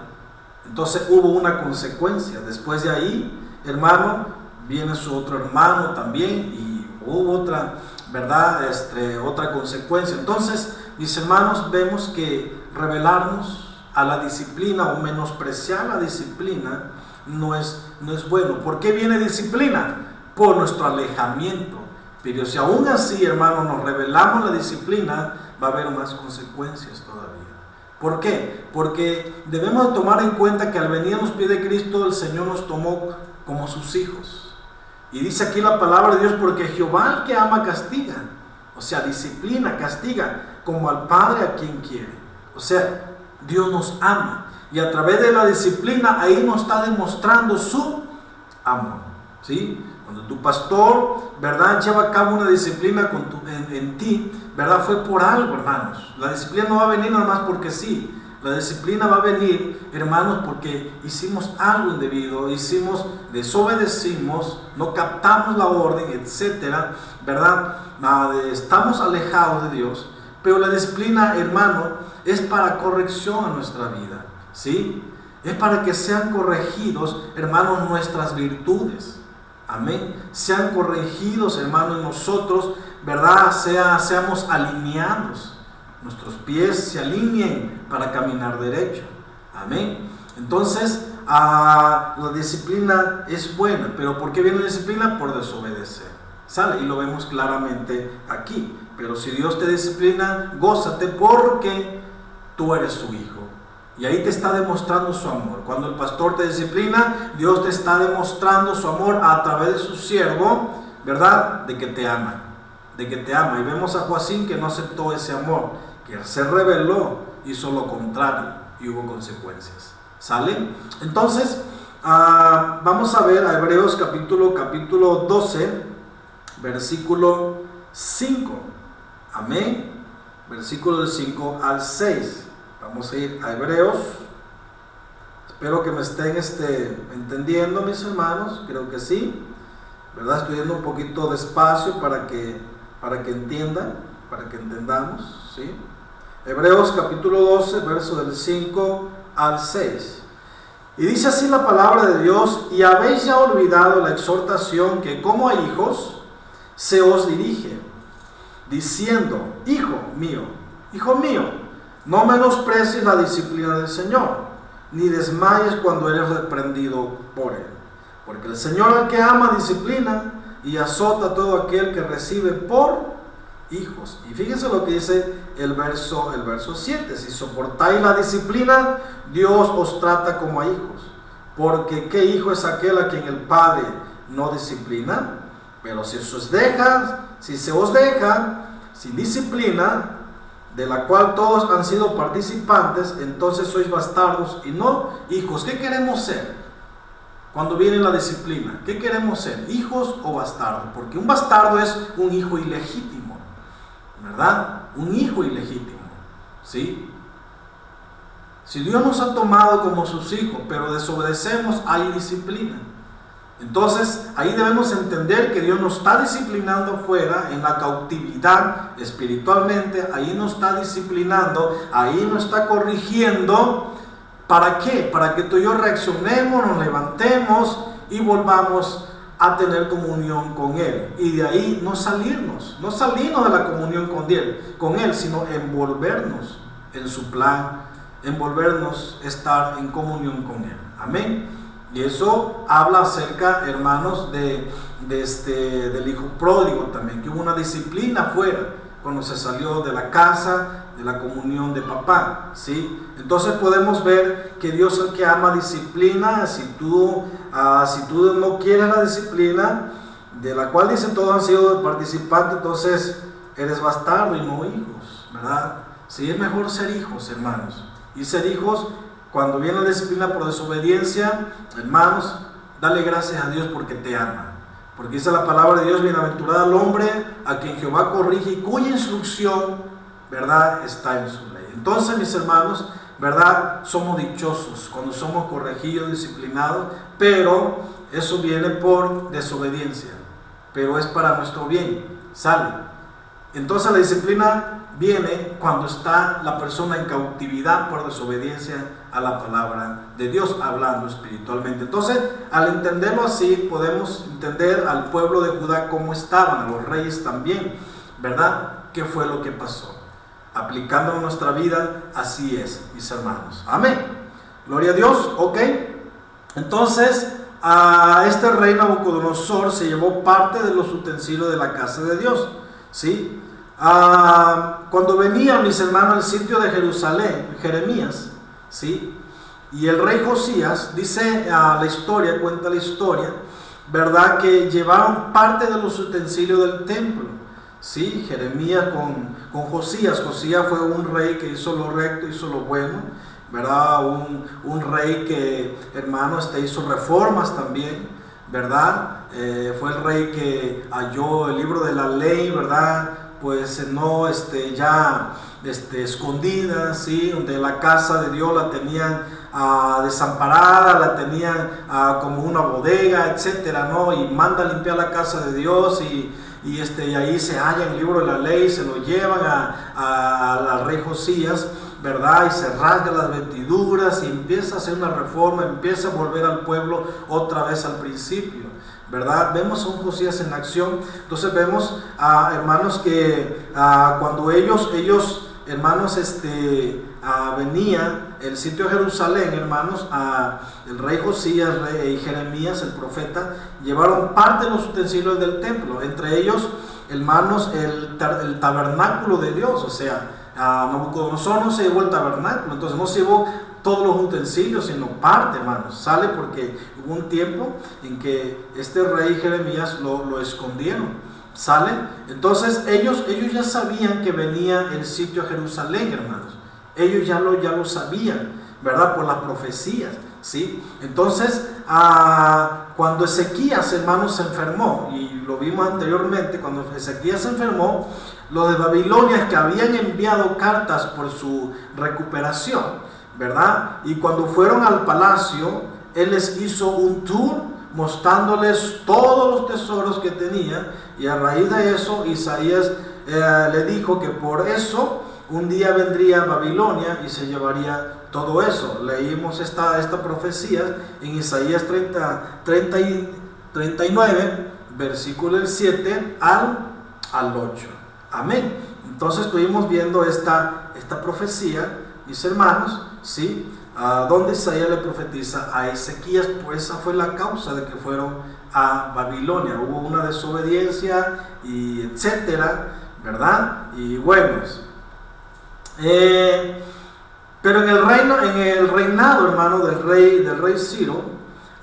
Entonces hubo una consecuencia. Después de ahí, hermano, viene su otro hermano también, y hubo otra, ¿verdad? Otra consecuencia. Entonces, mis hermanos, vemos que rebelarnos a la disciplina o menospreciar la disciplina no es bueno. ¿Por qué viene disciplina? Por nuestro alejamiento. Pero si aún así, hermano, nos rebelamos a la disciplina, va a haber más consecuencias todavía. ¿Por qué? Porque debemos de tomar en cuenta que al venir a los pies de Cristo, el Señor nos tomó como sus hijos. Y dice aquí la palabra de Dios: porque Jehová al que ama castiga. O sea, disciplina, castiga, como al Padre a quien quiere. O sea, Dios nos ama. Y a través de la disciplina, ahí nos está demostrando su amor. ¿Sí? Cuando tu pastor, ¿verdad?, lleva a cabo una disciplina en ti, ¿verdad?, fue por algo, hermanos. La disciplina no va a venir nada más porque sí. La disciplina va a venir, hermanos, porque hicimos algo indebido, desobedecimos, no captamos la orden, etcétera, ¿verdad? Estamos alejados de Dios. Pero la disciplina, hermano, es para corrección a nuestra vida, ¿sí? Es para que sean corregidos, hermanos, nuestras virtudes. Amén. Sean corregidos, hermanos, en nosotros, ¿verdad? Seamos alineados. Nuestros pies se alineen para caminar derecho. Amén. Entonces, la disciplina es buena. ¿Pero por qué viene la disciplina? Por desobedecer. ¿Sale? Y lo vemos claramente aquí. Pero si Dios te disciplina, gózate, porque tú eres su hijo. Y ahí te está demostrando su amor. Cuando el pastor te disciplina, Dios te está demostrando su amor a través de su siervo, ¿verdad? De que te ama. Y vemos a Joacim que no aceptó ese amor, que se rebeló, hizo lo contrario y hubo consecuencias. ¿Sale? Entonces, vamos a ver a Hebreos capítulo 12, versículo 5. Amén. Versículo del 5 al 6. Vamos a ir a Hebreos. Espero que me estén entendiendo, mis hermanos. Creo que sí, ¿verdad? Estoy yendo un poquito despacio para que entiendan, para que entendamos, ¿sí? Hebreos capítulo 12, verso del 5 al 6. Y dice así la palabra de Dios: y habéis ya olvidado la exhortación que como a hijos se os dirige, diciendo: hijo mío, no menosprecies la disciplina del Señor, ni desmayes cuando eres reprendido por Él. Porque el Señor al que ama disciplina y azota a todo aquel que recibe por hijos. Y fíjense lo que dice el verso 7. Si soportáis la disciplina, Dios os trata como a hijos. Porque ¿qué hijo es aquel a quien el Padre no disciplina? Pero si se os deja, sin disciplina, de la cual todos han sido participantes, entonces sois bastardos y no hijos. ¿Qué queremos ser cuando viene la disciplina? ¿Qué queremos ser? ¿Hijos o bastardos? Porque un bastardo es un hijo ilegítimo, ¿verdad? Un hijo ilegítimo, ¿sí? Si Dios nos ha tomado como sus hijos, pero desobedecemos, hay disciplina. Entonces, ahí debemos entender que Dios nos está disciplinando fuera, en la cautividad espiritualmente, ahí nos está disciplinando, ahí nos está corrigiendo. ¿Para qué? Para que tú y yo reaccionemos, nos levantemos y volvamos a tener comunión con Él. Y de ahí no salirnos de la comunión con Él, sino envolvernos en su plan, envolvernos, estar en comunión con Él. Amén. Y eso habla acerca, hermanos, del hijo pródigo también, que hubo una disciplina afuera cuando se salió de la casa, de la comunión de papá, ¿sí? Entonces podemos ver que Dios es el que ama disciplina. Si tú no quieres la disciplina, de la cual dicen todos han sido participantes, entonces eres bastardo y no hijos, ¿verdad? Sí, es mejor ser hijos, hermanos, y ser hijos. Cuando viene la disciplina por desobediencia, hermanos, dale gracias a Dios porque te ama. Porque dice la palabra de Dios: bienaventurado el hombre a quien Jehová corrige y cuya instrucción, ¿verdad?, está en su ley. Entonces, mis hermanos, ¿verdad?, somos dichosos cuando somos corregidos, disciplinados, pero eso viene por desobediencia, pero es para nuestro bien, ¿sale? Entonces la disciplina viene cuando está la persona en cautividad por desobediencia a la palabra de Dios, hablando espiritualmente. Entonces, al entenderlo así, podemos entender al pueblo de Judá cómo estaban, a los reyes también, ¿verdad? ¿Qué fue lo que pasó? Aplicando en nuestra vida, así es, mis hermanos. Amén. Gloria a Dios. Ok. Entonces, a este rey Nabucodonosor se llevó parte de los utensilios de la casa de Dios, ¿sí? Cuando venía, mis hermanos, al sitio de Jerusalén, Jeremías, ¿sí?, y el rey Josías, dice la historia, cuenta la historia, ¿verdad?, que llevaron parte de los utensilios del templo, ¿sí? Jeremías con Josías. Josías fue un rey que hizo lo recto, hizo lo bueno, ¿verdad? Un rey que, hermanos, hizo reformas también, ¿verdad? Fue el rey que halló el libro de la ley, ¿verdad?, pues no escondida, ¿sí?, donde la casa de Dios la tenían desamparada, la tenían como una bodega, etcétera, ¿no? Y manda a limpiar la casa de Dios y ahí se halla el libro de la ley, se lo llevan al rey Josías, ¿verdad? Y se rasga las vestiduras y empieza a hacer una reforma, empieza a volver al pueblo otra vez al principio, ¿verdad? Vemos a un Josías en acción. Entonces vemos, hermanos, que cuando ellos hermanos, venían el sitio de Jerusalén, hermanos, el rey Josías y Jeremías, el profeta, llevaron parte de los utensilios del templo, entre ellos, hermanos, el tabernáculo de Dios. O sea, Nabucodonosor no se llevó el tabernáculo, entonces no se llevó todos los utensilios, sino parte, hermanos. Sale porque hubo un tiempo en que este rey Jeremías lo escondieron. ¿Sale? Entonces ellos ya sabían que venía el sitio a Jerusalén, hermanos. Ellos ya lo sabían, ¿verdad? Por las profecías, ¿sí? Entonces, cuando Ezequías, hermanos, se enfermó, y lo vimos anteriormente, cuando Ezequías se enfermó, los de Babilonia, que habían enviado cartas por su recuperación, ¿verdad? Y cuando fueron al palacio, él les hizo un tour mostrándoles todos los tesoros que tenía, y a raíz de eso Isaías le dijo que por eso un día vendría Babilonia y se llevaría todo eso. Leímos esta profecía en Isaías 39, versículo del 7 al 8. Amén. Entonces estuvimos viendo esta profecía, mis hermanos, ¿sí? Donde Isaías le profetiza a Ezequías, pues esa fue la causa de que fueron a Babilonia. Hubo una desobediencia y etcétera, ¿verdad? Y bueno, pero en el reinado, hermano, del rey Ciro,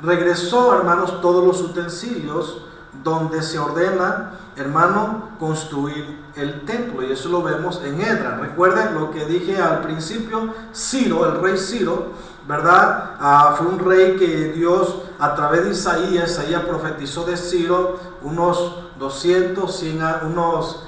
regresó, hermanos, todos los utensilios donde se ordena, hermano, construir el templo, y eso lo vemos en Esdras. Recuerden lo que dije al principio, Ciro, el rey Ciro, ¿verdad? Fue un rey que Dios, a través de Isaías profetizó de Ciro unos 200, 100 años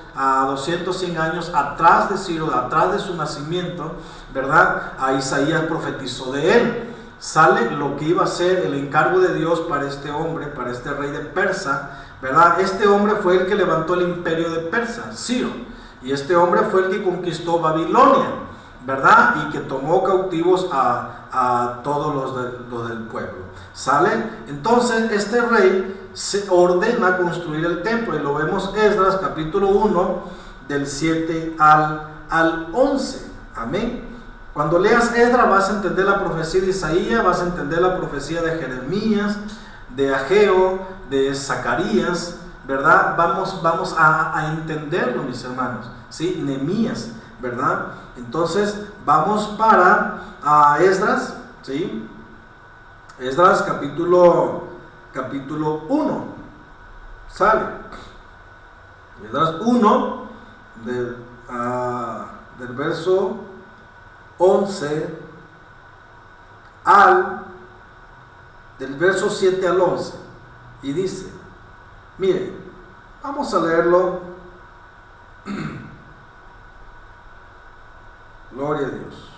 atrás de Ciro, atrás de su nacimiento, ¿verdad? A Isaías profetizó de él. Sale lo que iba a ser el encargo de Dios para este hombre, para este rey de Persa, ¿verdad? Este hombre fue el que levantó el imperio de Persa, Ciro, y este hombre fue el que conquistó Babilonia, ¿verdad? Y que tomó cautivos a todos los del pueblo. ¿Sale? Entonces este rey se ordena construir el templo, y lo vemos en Esdras capítulo 1 del 7 al 11. Amén. Cuando leas Esdras vas a entender la profecía de Isaías, vas a entender la profecía de Jeremías, de Ageo, de Zacarías, ¿verdad? Vamos a entenderlo, mis hermanos, ¿sí? Nehemías, ¿verdad? Entonces vamos para Esdras, ¿sí? Esdras capítulo 1, sale. Esdras 1 del verso 11 del verso 7 al 11, y dice, miren, vamos a leerlo. Gloria a Dios.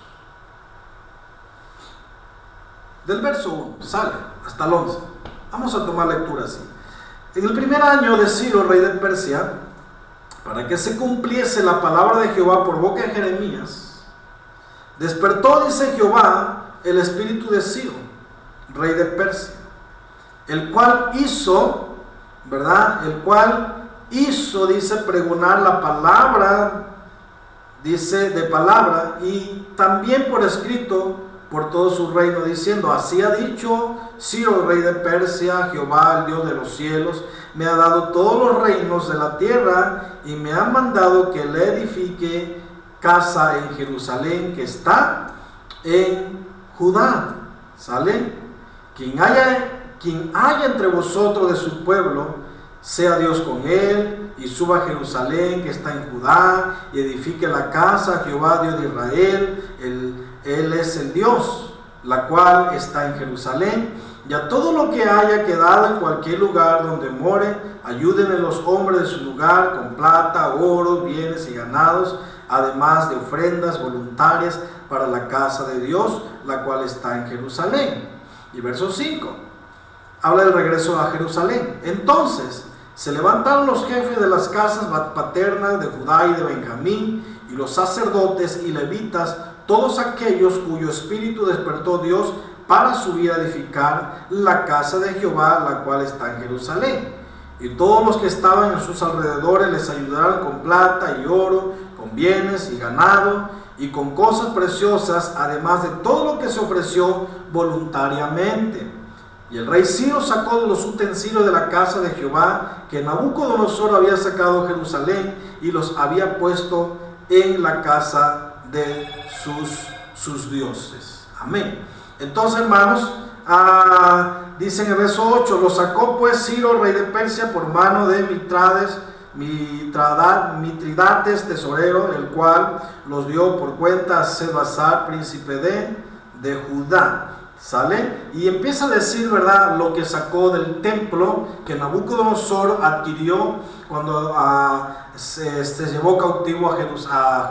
Del verso 1 sale hasta el 11. Vamos a tomar lectura así. En el primer año de Ciro, rey de Persia, para que se cumpliese la palabra de Jehová por boca de Jeremías, despertó, dice Jehová, el espíritu de Ciro, rey de Persia, el cual hizo, ¿verdad? El cual hizo, dice, pregonar la palabra, dice, de palabra, y también por escrito por todo su reino, diciendo, así ha dicho Ciro, rey de Persia, Jehová, el Dios de los cielos, me ha dado todos los reinos de la tierra, y me ha mandado que le edifique casa en Jerusalén, que está en Judá. ¿Sale? Quien haya entre vosotros de su pueblo, sea Dios con él, y suba a Jerusalén, que está en Judá, y edifique la casa a Jehová, Dios de Israel. Él es el Dios, la cual está en Jerusalén. Y a todo lo que haya quedado en cualquier lugar donde more, ayúdenle los hombres de su lugar con plata, oro, bienes y ganados, además de ofrendas voluntarias para la casa de Dios, la cual está en Jerusalén. Y verso 5 habla del regreso a Jerusalén. Entonces se levantaron los jefes de las casas paternas de Judá y de Benjamín, y los sacerdotes y levitas, todos aquellos cuyo espíritu despertó Dios para subir a edificar la casa de Jehová, la cual está en Jerusalén. Y todos los que estaban en sus alrededores les ayudaron con plata y oro, con bienes y ganado, y con cosas preciosas, además de todo lo que se ofreció voluntariamente. Y el rey Ciro sacó de los utensilios de la casa de Jehová, que Nabucodonosor había sacado de Jerusalén, y los había puesto en la casa de sus dioses. Amén. Entonces, hermanos, dice en el verso 8, lo sacó pues Ciro, rey de Persia, por mano de Mitridates, tesorero, el cual los dio por cuenta a Sebasar, príncipe de Judá. ¿Sale? Y empieza a decir, ¿verdad?, lo que sacó del templo que Nabucodonosor adquirió cuando se llevó cautivo a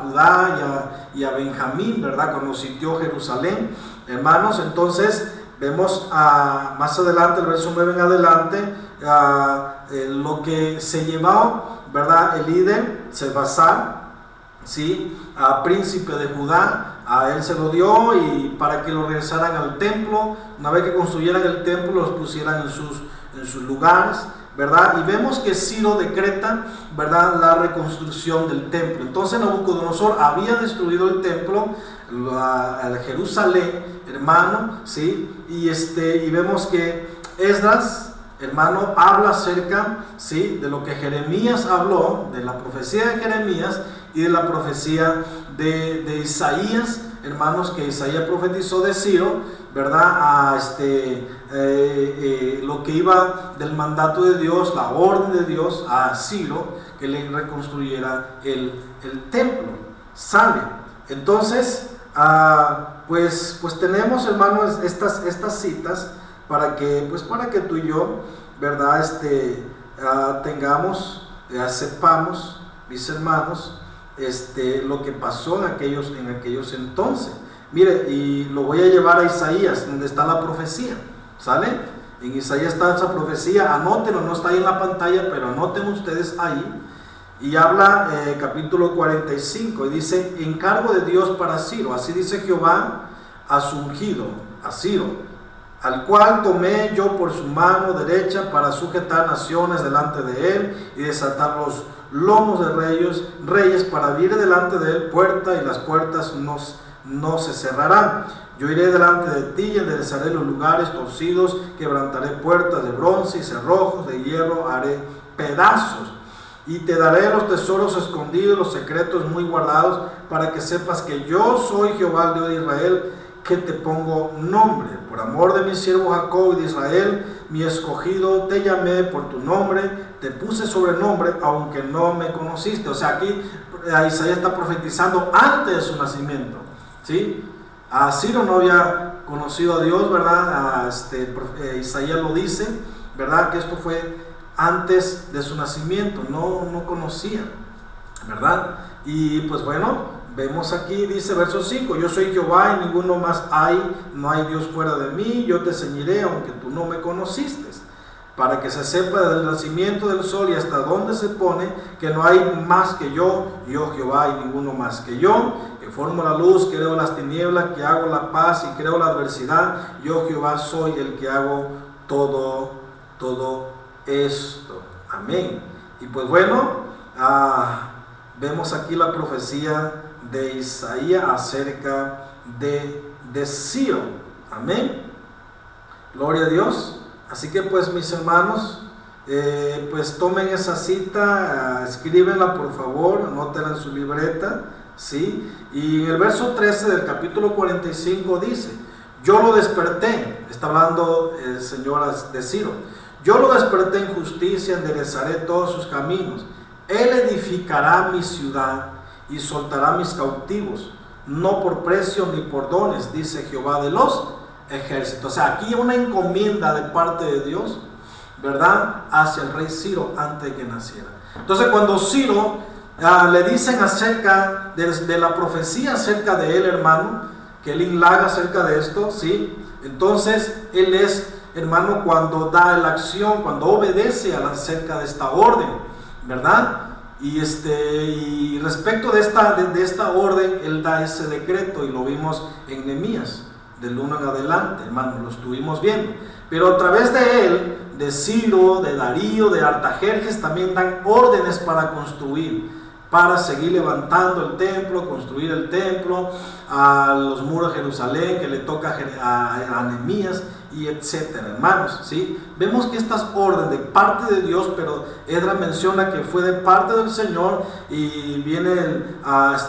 Judá y a Benjamín, ¿verdad?, cuando sitió Jerusalén. Hermanos, entonces vemos más adelante, el verso 9 en adelante, lo que se llevó, ¿verdad?, el líder Sebasar, ¿sí?, príncipe de Judá. A él se lo dio, y para que lo regresaran al templo, una vez que construyeran el templo, los pusieran en sus lugares, ¿verdad? Y vemos que Ciro decreta, ¿verdad?, la reconstrucción del templo. Entonces Nabucodonosor había destruido el templo, Jerusalén, hermano, ¿sí? Y vemos que Esdras, hermano, habla acerca, ¿sí?, de lo que Jeremías habló, de la profecía de Jeremías y de la profecía de Isaías, hermanos, que Isaías profetizó de Ciro, ¿verdad? Lo que iba del mandato de Dios, la orden de Dios a Ciro, que le reconstruyera el templo. ¿Sale? Entonces, pues tenemos, hermanos, estas citas para que tú y yo, ¿verdad? Sepamos, mis hermanos, lo que pasó en aquellos entonces. Mire, y lo voy a llevar a Isaías, donde está la profecía, ¿sale? En Isaías está esa profecía, anótenlo, no está ahí en la pantalla, pero anoten ustedes ahí. Y habla, capítulo 45, y dice: encargo de Dios para Ciro, así dice Jehová a su ungido, a Ciro, al cual tomé yo por su mano derecha para sujetar naciones delante de él y desatar los lomos de reyes para abrir delante de él puerta, y las puertas no se cerrarán. Yo iré delante de ti y enderezaré los lugares torcidos, quebrantaré puertas de bronce y cerrojos de hierro haré pedazos. Y te daré los tesoros escondidos, los secretos muy guardados, para que sepas que yo soy Jehová, el Dios de Israel, que te pongo nombre. Por amor de mi siervo Jacob y de Israel, mi escogido, te llamé por tu nombre, te puse sobrenombre, aunque no me conociste. O sea, aquí Isaías está profetizando antes de su nacimiento, ¿sí? A Ciro no había conocido a Dios, ¿verdad? Isaías lo dice, ¿verdad? Que esto fue antes de su nacimiento, no conocía, ¿verdad? Y pues bueno, vemos aquí, dice verso 5: yo soy Jehová y ninguno más hay, no hay Dios fuera de mí, yo te ceñiré aunque tú no me conociste, para que se sepa desde el nacimiento del sol y hasta donde se pone, que no hay más que yo Jehová y ninguno más que yo, que formo la luz, que creo las tinieblas, que hago la paz y creo la adversidad, yo Jehová soy el que hago todo esto. Amén. Y pues bueno, vemos aquí la profecía de Isaías acerca de Ciro. Amén. Gloria a Dios. Así que pues, mis hermanos, pues tomen esa cita, escríbenla por favor, anótenla en su libreta, ¿sí? Y en el verso 13 del capítulo 45 dice: yo lo desperté, está hablando el Señor de Ciro, yo lo desperté en justicia, enderezaré todos sus caminos, él edificará mi ciudad y soltará mis cautivos, no por precio ni por dones, dice Jehová de los ejércitos. O sea, aquí una encomienda de parte de Dios, ¿verdad?, hacia el rey Ciro antes de que naciera. Entonces, cuando Ciro le dicen acerca de la profecía acerca de él, hermano, que él indaga acerca de esto, ¿sí? Entonces, él es, hermano, cuando da la acción, cuando obedece acerca de esta orden, ¿verdad? Y respecto de esta orden, él da ese decreto, y lo vimos en Nehemías, del 1 en adelante, hermano, lo estuvimos viendo. Pero a través de él, de Ciro, de Darío, de Artajerjes, también dan órdenes para construir, para seguir levantando el templo, construir el templo, a los muros de Jerusalén que le toca a Nehemías, y etcétera, hermanos, ¿sí? Vemos que estas órdenes de parte de Dios, pero Edra menciona que fue de parte del Señor, y viene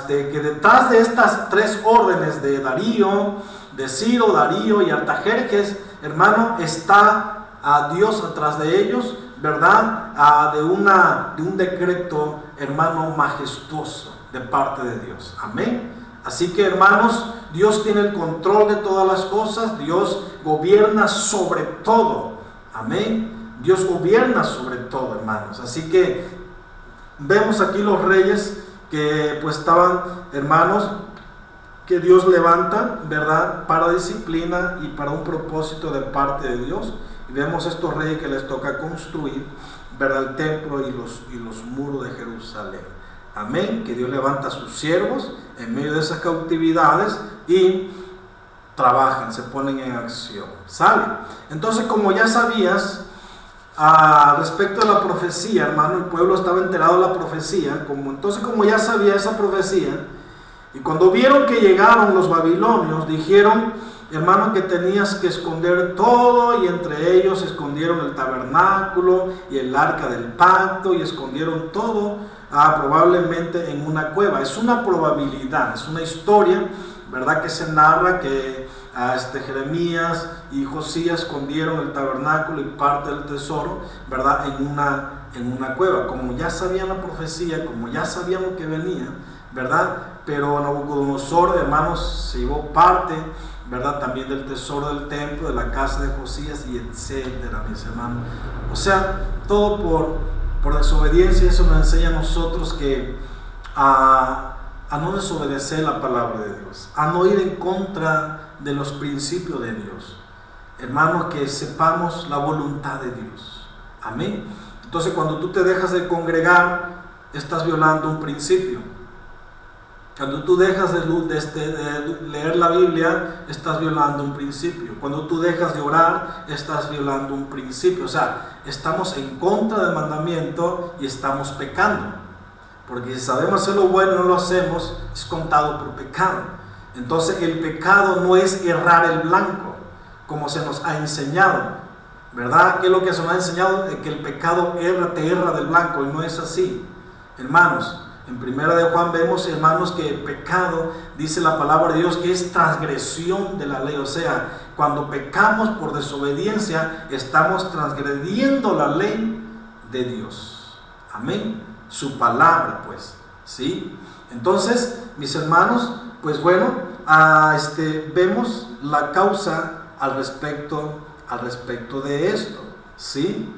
que detrás de estas tres órdenes de Ciro, Darío y Artajerjes, hermano, está a Dios atrás de ellos, ¿verdad? De un decreto, hermano, majestuoso de parte de Dios. Amén. Así que, hermanos, Dios tiene el control de todas las cosas, Dios gobierna sobre todo. Amén. Dios gobierna sobre todo, hermanos. Así que vemos aquí los reyes que pues estaban, hermanos, que Dios levanta, ¿verdad?, para disciplina y para un propósito de parte de Dios. Y vemos estos reyes que les toca construir, ¿verdad?, el templo y los muros de Jerusalén. Amén. Que Dios levanta a sus siervos en medio de esas cautividades y trabajan, se ponen en acción. ¿Sale? Entonces, como ya sabías, respecto a la profecía, hermano, el pueblo estaba enterado de la profecía. Como ya sabía esa profecía, y cuando vieron que llegaron los babilonios, dijeron, hermano, que tenías que esconder todo, y entre ellos escondieron el tabernáculo y el arca del pacto, y escondieron todo probablemente en una cueva. Es una probabilidad, es una historia, ¿verdad? Que se narra que Jeremías y Josías escondieron el tabernáculo y parte del tesoro, ¿verdad? En una cueva, como ya sabían la profecía, como ya sabían lo que venía, ¿verdad? Pero Nabucodonosor, hermanos, se llevó parte, ¿verdad? También del tesoro del templo, de la casa de Josías, y etcétera, mis hermanos. O sea, todo por desobediencia. Eso nos enseña a nosotros que a no desobedecer la palabra de Dios, a no ir en contra de los principios de Dios. Hermanos, que sepamos la voluntad de Dios. Amén. Entonces, cuando tú te dejas de congregar, estás violando un principio. Cuando tú dejas de leer la Biblia, estás violando un principio. Cuando tú dejas de orar, estás violando un principio. O sea, estamos en contra del mandamiento y estamos pecando. Porque si sabemos hacer lo bueno y no lo hacemos, es contado por pecado. Entonces el pecado no es errar el blanco, como se nos ha enseñado, ¿verdad? ¿Qué es lo que se nos ha enseñado? Que el pecado te erra del blanco, y no es así, hermanos. En primera de Juan vemos, hermanos, que el pecado, dice la palabra de Dios, que es transgresión de la ley. O sea, cuando pecamos por desobediencia, estamos transgrediendo la ley de Dios. Amén. Su palabra, pues, ¿sí? Entonces, mis hermanos, pues bueno, vemos la causa al respecto de esto, ¿sí?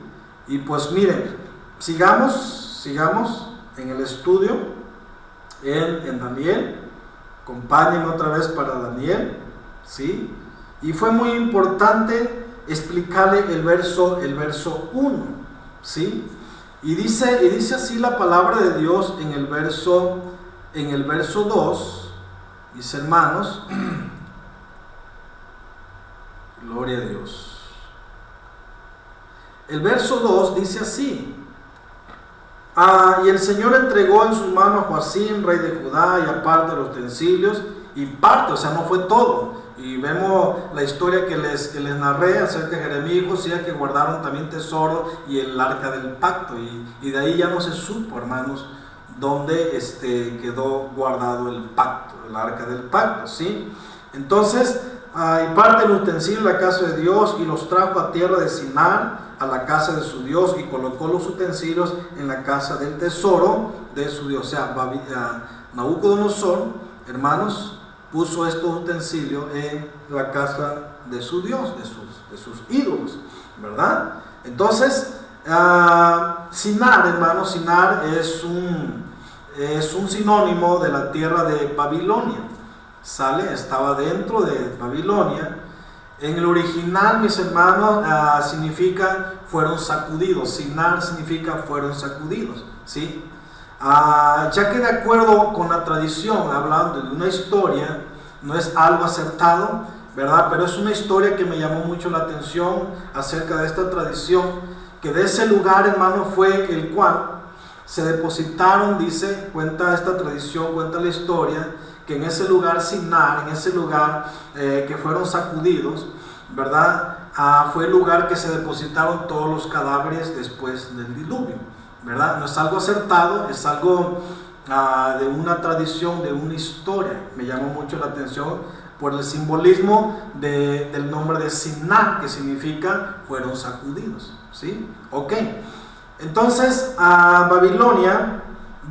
Y pues miren, sigamos en el estudio en Daniel. Acompáñenme otra vez para Daniel, ¿sí? Y fue muy importante explicarle el verso 1, ¿sí? Y dice así la palabra de Dios en el verso 2, dice, hermanos, gloria a Dios. El verso 2 dice así: y el Señor entregó en sus manos a Joacim, rey de Judá, y aparte los utensilios, y parte, o sea, no fue todo. Y vemos la historia que les narré acerca de Jeremías y Josías, que guardaron también tesoro y el arca del pacto, y de ahí ya no se supo, hermanos, dónde quedó guardado el pacto, el arca del pacto, ¿sí? Entonces, y parte del utensilio de la casa de Dios, y los trajo a tierra de Sinar, a la casa de su Dios, y colocó los utensilios en la casa del tesoro de su Dios. O sea, Nabucodonosor, hermanos, puso estos utensilios en la casa de su Dios, de sus ídolos, ¿verdad? Entonces, Sinar, hermanos, Sinar es un sinónimo de la tierra de Babilonia. Estaba dentro de Babilonia. En el original, mis hermanos, significa fueron sacudidos. Sinar significa fueron sacudidos, ¿sí? Ya que de acuerdo con la tradición, hablando de una historia, no es algo acertado, ¿verdad? Pero es una historia que me llamó mucho la atención acerca de esta tradición, que de ese lugar, hermano, fue el cual se depositaron, dice, cuenta esta tradición, cuenta la historia, que en ese lugar Sinar, en ese lugar que fueron sacudidos, ¿verdad? Fue el lugar que se depositaron todos los cadáveres después del diluvio, ¿verdad? No es algo acertado, es algo de una tradición, de una historia. Me llamó mucho la atención por el simbolismo del nombre de Sinar, que significa fueron sacudidos, ¿sí? Ok. Entonces, Babilonia,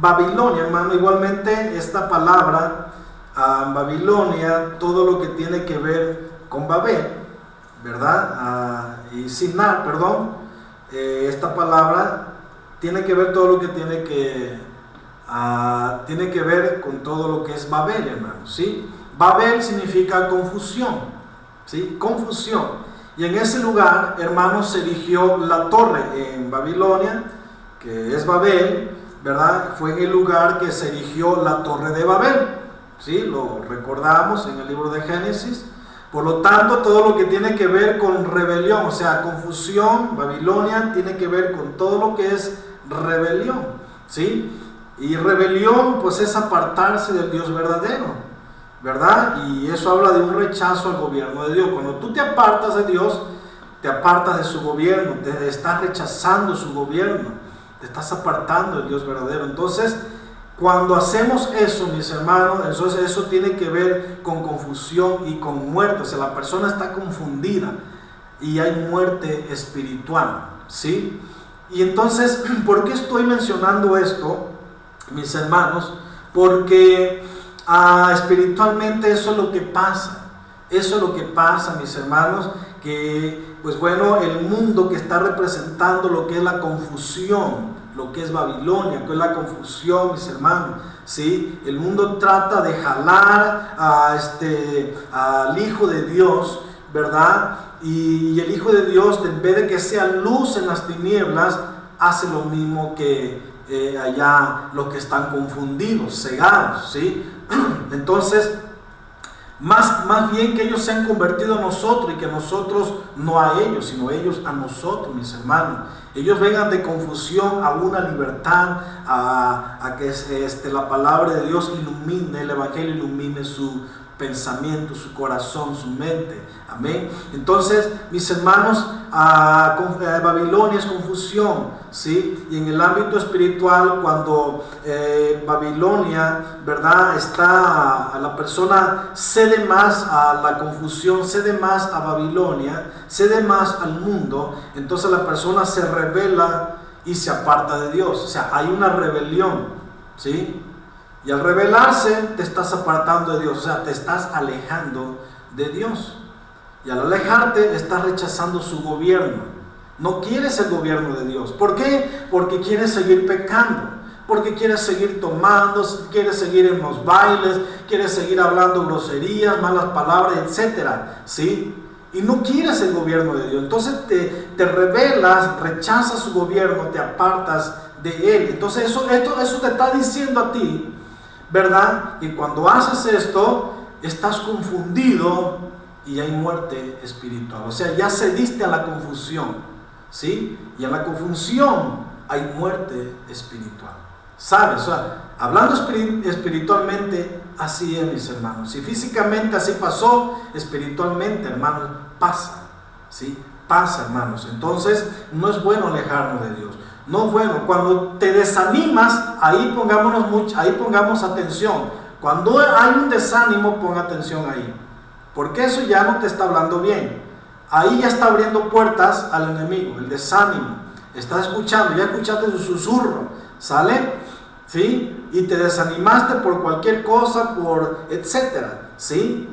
hermano, igualmente esta palabra, Babilonia, todo lo que tiene que ver con Babel, ¿verdad? Y Sinar, perdón, esta palabra tiene que ver todo lo que tiene que ver con todo lo que es Babel, hermano, ¿sí? Babel significa confusión, ¿sí? Confusión. Y en ese lugar, hermanos, se erigió la torre en Babilonia, que es Babel, ¿verdad? Fue en el lugar que se erigió la torre de Babel, ¿sí? Lo recordamos en el libro de Génesis. Por lo tanto, todo lo que tiene que ver con rebelión, o sea, confusión, Babilonia, tiene que ver con todo lo que es rebelión, ¿sí? Y rebelión, pues, es apartarse del Dios verdadero, ¿verdad? Y eso habla de un rechazo al gobierno de Dios. Cuando tú te apartas de Dios, te apartas de su gobierno, te estás rechazando su gobierno, te estás apartando del Dios verdadero. Entonces, Cuando hacemos eso, mis hermanos, eso tiene que ver con confusión y con muerte. O sea, la persona está confundida y hay muerte espiritual, ¿sí? Y entonces, ¿por qué estoy mencionando esto, mis hermanos? Porque espiritualmente eso es lo que pasa. Eso es lo que pasa, mis hermanos, que pues bueno, el mundo que está representando lo que es la confusión, lo que es Babilonia, que es la confusión, mis hermanos, ¿sí? El mundo trata de jalar al Hijo de Dios, ¿verdad? Y el Hijo de Dios, en vez de que sea luz en las tinieblas, hace lo mismo que allá los que están confundidos, cegados, ¿sí? Entonces, más bien que ellos se han convertido a nosotros y que nosotros no a ellos, sino ellos a nosotros, mis hermanos. Ellos vengan de confusión a una libertad, a que la palabra de Dios ilumine, el Evangelio ilumine su pensamiento, su corazón, su mente. Amén. Entonces, mis hermanos, Babilonia es confusión, ¿sí? Y en el ámbito espiritual, cuando Babilonia, ¿verdad? La persona cede más a la confusión, cede más a Babilonia, cede más al mundo, entonces la persona se rebela y se aparta de Dios. O sea, hay una rebelión, ¿sí? Y al rebelarse te estás apartando de Dios, o sea, te estás alejando de Dios. Y al alejarte estás rechazando su gobierno. No quieres el gobierno de Dios. ¿Por qué? Porque quieres seguir pecando, porque quieres seguir tomando, quieres seguir en los bailes, quieres seguir hablando groserías, malas palabras, etcétera, ¿sí? Y no quieres el gobierno de Dios. Entonces te rebelas, rechazas su gobierno, te apartas de él. Entonces eso te está diciendo a ti, ¿verdad? Y cuando haces esto, estás confundido y hay muerte espiritual. O sea, ya cediste a la confusión, ¿sí? Y a la confusión hay muerte espiritual. ¿Sabes? O sea, hablando espiritualmente, así es, mis hermanos. Si físicamente así pasó, espiritualmente, hermanos, pasa, ¿sí? Pasa, hermanos. Entonces, no es bueno alejarnos de Dios. No es bueno. Cuando te desanimas, ahí pongamos atención. Cuando hay un desánimo, pon atención ahí. Porque eso ya no te está hablando bien. Ahí ya está abriendo puertas al enemigo, el desánimo. Estás escuchando, ya escuchaste su susurro, ¿sale? ¿Sí? Y te desanimaste por cualquier cosa, por etcétera, ¿sí?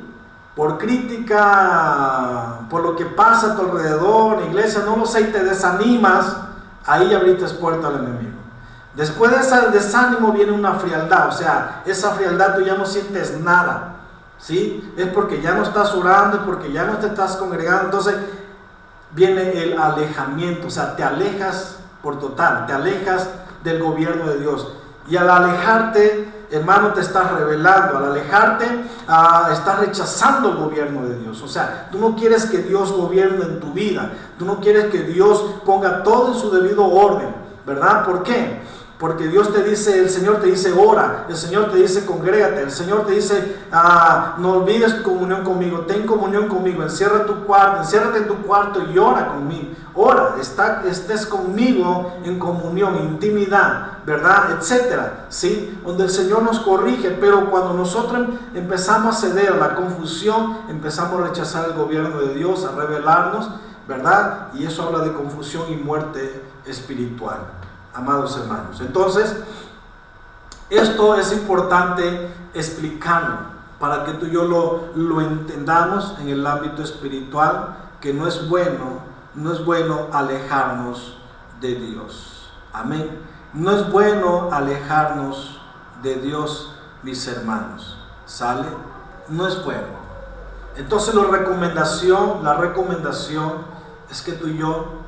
Por crítica, por lo que pasa a tu alrededor, iglesia, no lo sé, y te desanimas, ahí abriste puerta al enemigo. Después de ese desánimo viene una frialdad, o sea, esa frialdad tú ya no sientes nada, ¿sí? Es porque ya no estás orando, es porque ya no te estás congregando, entonces viene el alejamiento, o sea, te alejas por total, te alejas del gobierno de Dios. Y al alejarte, hermano, te estás rebelando. Al alejarte, estás rechazando el gobierno de Dios. O sea, tú no quieres que Dios gobierne en tu vida. Tú no quieres que Dios ponga todo en su debido orden, ¿verdad? ¿Por qué? Porque Dios te dice, el Señor te dice ora, el Señor te dice congrégate, el Señor te dice no olvides tu comunión conmigo, ten comunión conmigo, enciérrate en tu cuarto y ora conmigo, ora, estés conmigo en comunión, intimidad, ¿verdad? Etcétera, ¿sí? Donde el Señor nos corrige, pero cuando nosotros empezamos a ceder a la confusión, empezamos a rechazar el gobierno de Dios, a rebelarnos, ¿verdad? Y eso habla de confusión y muerte espiritual. Amados hermanos, entonces esto es importante explicarlo para que tú y yo lo entendamos en el ámbito espiritual, que no es bueno alejarnos de Dios. Amén. No es bueno alejarnos de Dios, mis hermanos. ¿Sale? No es bueno. Entonces la recomendación es que tú y yo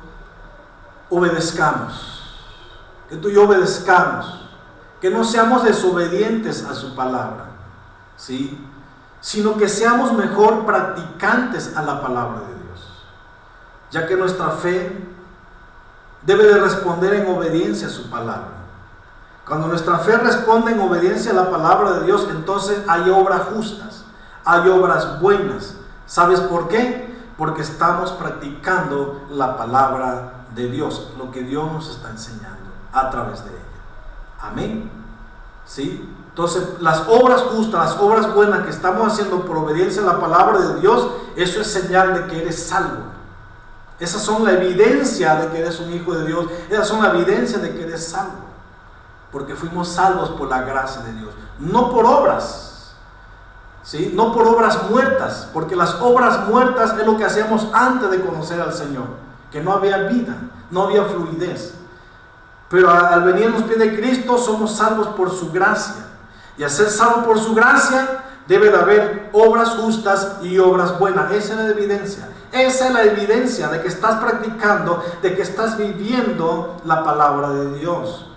obedezcamos. Que tú y yo obedezcamos, que no seamos desobedientes a su palabra, ¿sí? Sino que seamos mejor practicantes a la palabra de Dios, ya que nuestra fe debe de responder en obediencia a su palabra. Cuando nuestra fe responde en obediencia a la palabra de Dios, entonces hay obras justas, hay obras buenas. ¿Sabes por qué? Porque estamos practicando la palabra de Dios, lo que Dios nos está enseñando a través de ella. Amén. ¿sí? Entonces, las obras justas, las obras buenas que estamos haciendo por obediencia a la palabra de Dios, eso es señal de que eres salvo. Esas son la evidencia de que eres un hijo de Dios. Esas son la evidencia de que eres salvo. Porque fuimos salvos por la gracia de Dios. No por obras. ¿Sí? No por obras muertas. Porque las obras muertas es lo que hacíamos antes de conocer al Señor. Que no había vida, no había fluidez. Pero al venir a los pies de Cristo somos salvos por su gracia. Y al ser salvos por su gracia debe de haber obras justas y obras buenas. Esa es la evidencia. Esa es la evidencia de que estás practicando, de que estás viviendo la palabra de Dios.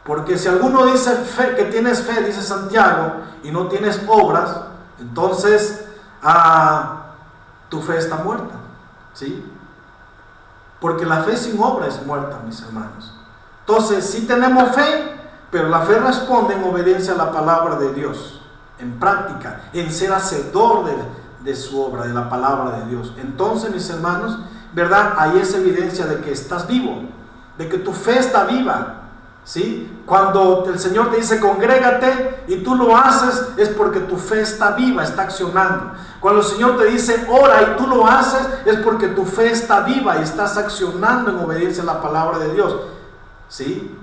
Porque si alguno dice fe, que tienes fe, dice Santiago, y no tienes obras, entonces tu fe está muerta, ¿sí? Porque la fe sin obra es muerta, mis hermanos. Entonces, sí tenemos fe, pero la fe responde en obediencia a la palabra de Dios, en práctica, en ser hacedor de su obra, de la palabra de Dios. Entonces, mis hermanos, ¿verdad? Ahí es evidencia de que estás vivo, de que tu fe está viva, ¿sí? Cuando el Señor te dice congrégate y tú lo haces, es porque tu fe está viva, está accionando. Cuando el Señor te dice ora y tú lo haces, es porque tu fe está viva y estás accionando en obediencia a la palabra de Dios, ¿sí?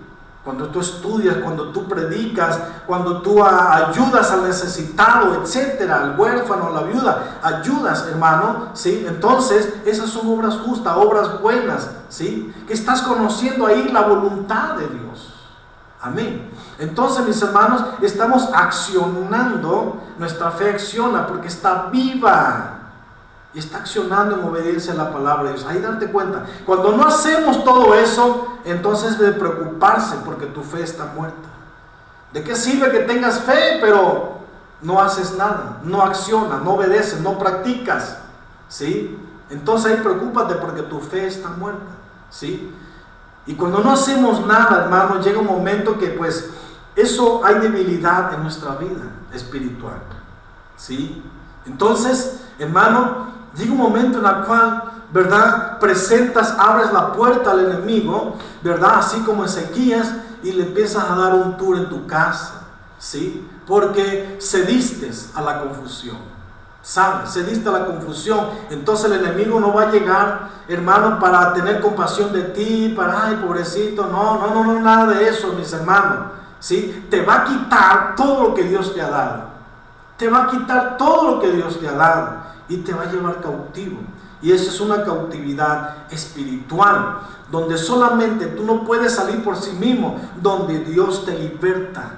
Cuando tú estudias, cuando tú predicas, cuando tú ayudas al necesitado, etcétera, al huérfano, a la viuda, ayudas, hermano, ¿sí? Entonces, esas son obras justas, obras buenas, ¿sí? Que estás conociendo ahí la voluntad de Dios. Amén. Entonces, mis hermanos, estamos accionando, nuestra fe acciona porque está viva. Y está accionando en obediencia a la palabra de Dios. Ahí darte cuenta. Cuando no hacemos todo eso, entonces debe preocuparse porque tu fe está muerta. ¿De qué sirve que tengas fe, pero no haces nada? No accionas, no obedeces, no practicas, ¿sí? Entonces ahí preocúpate porque tu fe está muerta, ¿sí? Y cuando no hacemos nada, hermano, llega un momento que pues eso hay debilidad en nuestra vida espiritual, ¿sí? Entonces, hermano, llega un momento en el cual, ¿verdad? Abres la puerta al enemigo, ¿verdad? Así como Ezequías, y le empiezas a dar un tour en tu casa, ¿sí? Porque cediste a la confusión, ¿sabes? Cediste a la confusión. Entonces el enemigo no va a llegar, hermano, para tener compasión de ti, para, ay, pobrecito, no, nada de eso, mis hermanos, ¿sí? Te va a quitar todo lo que Dios te ha dado. Te va a quitar todo lo que Dios te ha dado y te va a llevar cautivo. Y eso es una cautividad espiritual, donde solamente tú no puedes salir por sí mismo, donde Dios te liberta.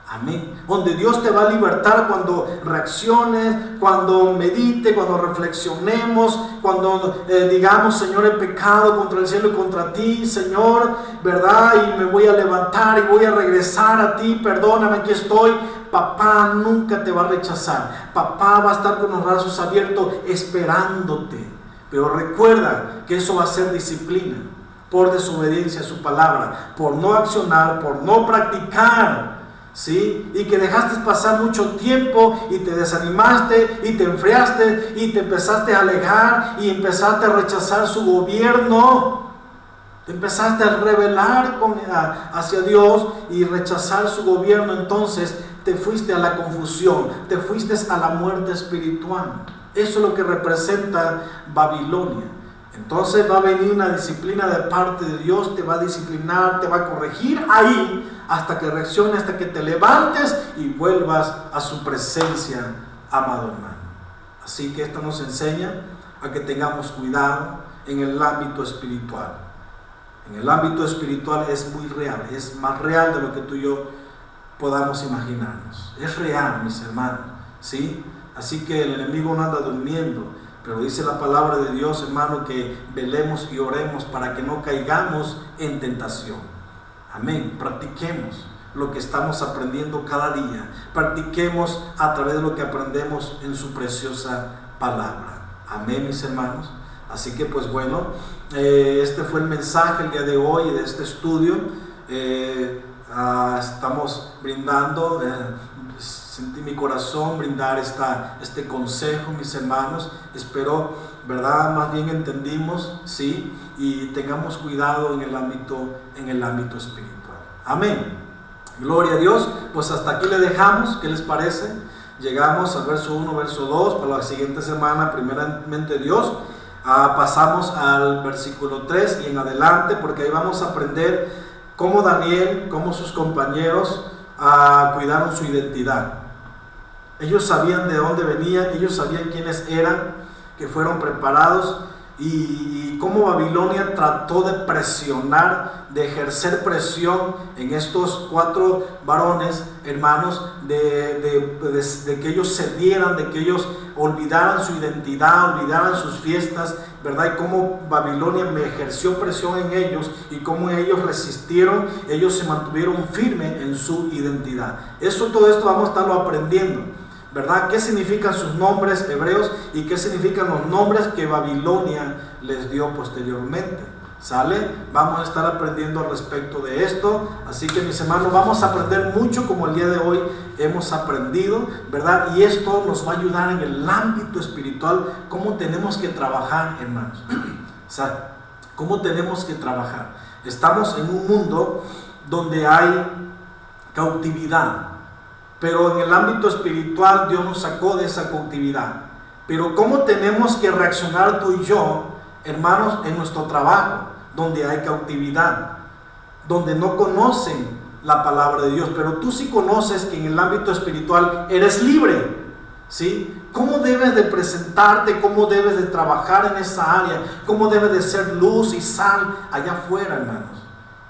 Amén. Donde Dios te va a libertar cuando reacciones, cuando medite, cuando reflexionemos, cuando digamos, Señor, he pecado contra el cielo y contra ti, Señor, ¿verdad? Y me voy a levantar y voy a regresar a ti, perdóname, aquí estoy. Papá nunca te va a rechazar. Papá va a estar con los brazos abiertos esperándote. Pero recuerda que eso va a ser disciplina por desobediencia a su palabra, por no accionar, por no practicar, ¿sí? Y que dejaste pasar mucho tiempo y te desanimaste y te enfriaste y te empezaste a alejar y empezaste a rechazar su gobierno. Te empezaste a rebelar hacia Dios y rechazar su gobierno. Entonces te fuiste a la confusión, te fuiste a la muerte espiritual. Eso es lo que representa Babilonia. Entonces va a venir una disciplina de parte de Dios, te va a disciplinar, te va a corregir ahí hasta que reacciones, hasta que te levantes y vuelvas a su presencia, amado hermano. Así que esto nos enseña a que tengamos cuidado en el ámbito espiritual. En el ámbito espiritual es muy real, es más real de lo que tú y yo podamos imaginarnos. Es real, mis hermanos, ¿sí? Así que el enemigo no anda durmiendo, pero dice la palabra de Dios, hermano, que velemos y oremos para que no caigamos en tentación. Amén. Practiquemos lo que estamos aprendiendo cada día. Practiquemos a través de lo que aprendemos en su preciosa palabra. Amén, mis hermanos. Así que pues bueno, este fue el mensaje el día de hoy de este estudio. Estamos brindando, sentí mi corazón brindar este consejo, mis hermanos. Espero, ¿verdad? Más bien entendimos, ¿sí? Y tengamos cuidado en el ámbito espiritual. Amén. Gloria a Dios. Pues hasta aquí le dejamos. ¿Qué les parece? Llegamos al verso 1, verso 2. Para la siguiente semana, primeramente Dios, pasamos al versículo 3 y en adelante, porque ahí vamos a aprender cómo Daniel, cómo sus compañeros cuidaron su identidad. Ellos sabían de dónde venían, ellos sabían quiénes eran, que fueron preparados, y cómo Babilonia trató de presionar, de ejercer presión en estos 4 varones, hermanos, de que ellos cedieran, de que ellos olvidaran su identidad, olvidaran sus fiestas, ¿verdad? Y cómo Babilonia me ejerció presión en ellos y cómo ellos resistieron, ellos se mantuvieron firmes en su identidad. Todo esto vamos a estarlo aprendiendo, ¿verdad? ¿Qué significan sus nombres hebreos y qué significan los nombres que Babilonia les dio posteriormente? ¿Sale? Vamos a estar aprendiendo al respecto de esto. Así que, mis hermanos, vamos a aprender mucho como el día de hoy hemos aprendido, ¿verdad? Y esto nos va a ayudar en el ámbito espiritual, cómo tenemos que trabajar, hermanos. ¿Cómo tenemos que trabajar? Estamos en un mundo donde hay cautividad, pero en el ámbito espiritual Dios nos sacó de esa cautividad. Pero ¿cómo tenemos que reaccionar tú y yo, hermanos, en nuestro trabajo, donde hay cautividad, donde no conocen la palabra de Dios, pero tú sí conoces que en el ámbito espiritual eres libre, ¿sí? ¿Cómo debes de presentarte? ¿Cómo debes de trabajar en esa área? ¿Cómo debes de ser luz y sal allá afuera, hermanos?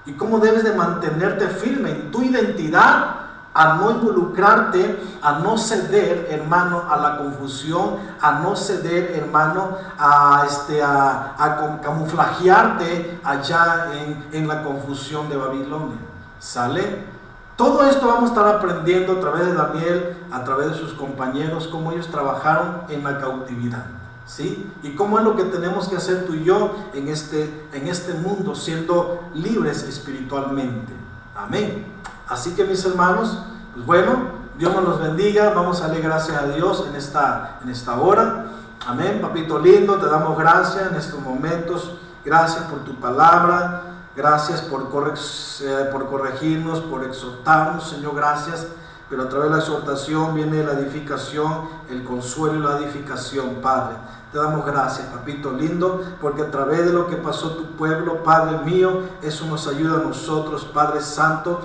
¿Y cómo debes de mantenerte firme en tu identidad, a no involucrarte, a no ceder, hermano, a la confusión, a no ceder, hermano, a camuflajearte allá en la confusión de Babilonia? ¿Sale? Todo esto vamos a estar aprendiendo a través de Daniel, a través de sus compañeros, cómo ellos trabajaron en la cautividad, ¿sí? Y cómo es lo que tenemos que hacer tú y yo en este mundo, siendo libres espiritualmente. Amén. Así que, mis hermanos, pues bueno, Dios nos los bendiga. Vamos a darle gracias a Dios en esta hora. Amén. Papito lindo, te damos gracias en estos momentos. Gracias por tu palabra. Gracias por corregirnos, por exhortarnos, Señor, gracias. Pero a través de la exhortación viene la edificación, el consuelo y la edificación, Padre. Te damos gracias, papito lindo, porque a través de lo que pasó tu pueblo, Padre mío, eso nos ayuda a nosotros, Padre Santo,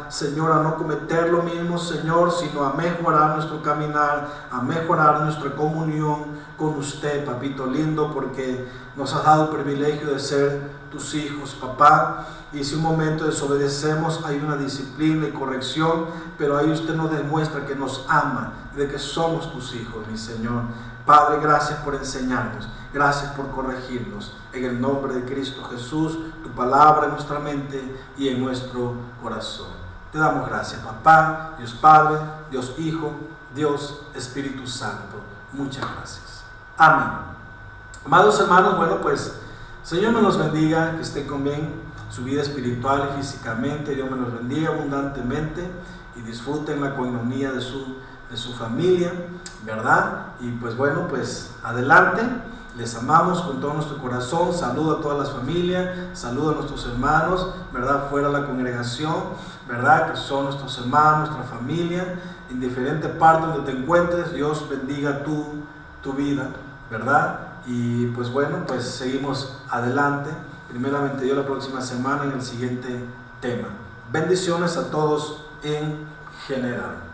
Señor, a no cometer lo mismo, Señor, sino a mejorar nuestro caminar, a mejorar nuestra comunión con usted, papito lindo, porque nos has dado el privilegio de ser tus hijos, papá. Y si un momento desobedecemos, hay una disciplina y corrección, pero ahí usted nos demuestra que nos ama, de que somos tus hijos, mi Señor. Padre, gracias por enseñarnos, gracias por corregirnos. En el nombre de Cristo Jesús, tu palabra en nuestra mente y en nuestro corazón. Te damos gracias, papá, Dios Padre, Dios Hijo, Dios Espíritu Santo. Muchas gracias. Amén. Amados hermanos, bueno, pues Señor me los bendiga, que estén con bien su vida espiritual y físicamente. Dios me los bendiga abundantemente y disfruten la coinonía de su familia, ¿verdad? Y pues bueno, pues adelante, les amamos con todo nuestro corazón. Saludo a todas las familias, saludo a nuestros hermanos, ¿verdad? Fuera de la congregación, ¿verdad? Que son nuestros hermanos, nuestra familia, en diferentes partes donde te encuentres. Dios bendiga tu vida, ¿verdad? Y pues bueno, pues seguimos adelante. Primeramente Dios, la próxima semana en el siguiente tema. Bendiciones a todos en general.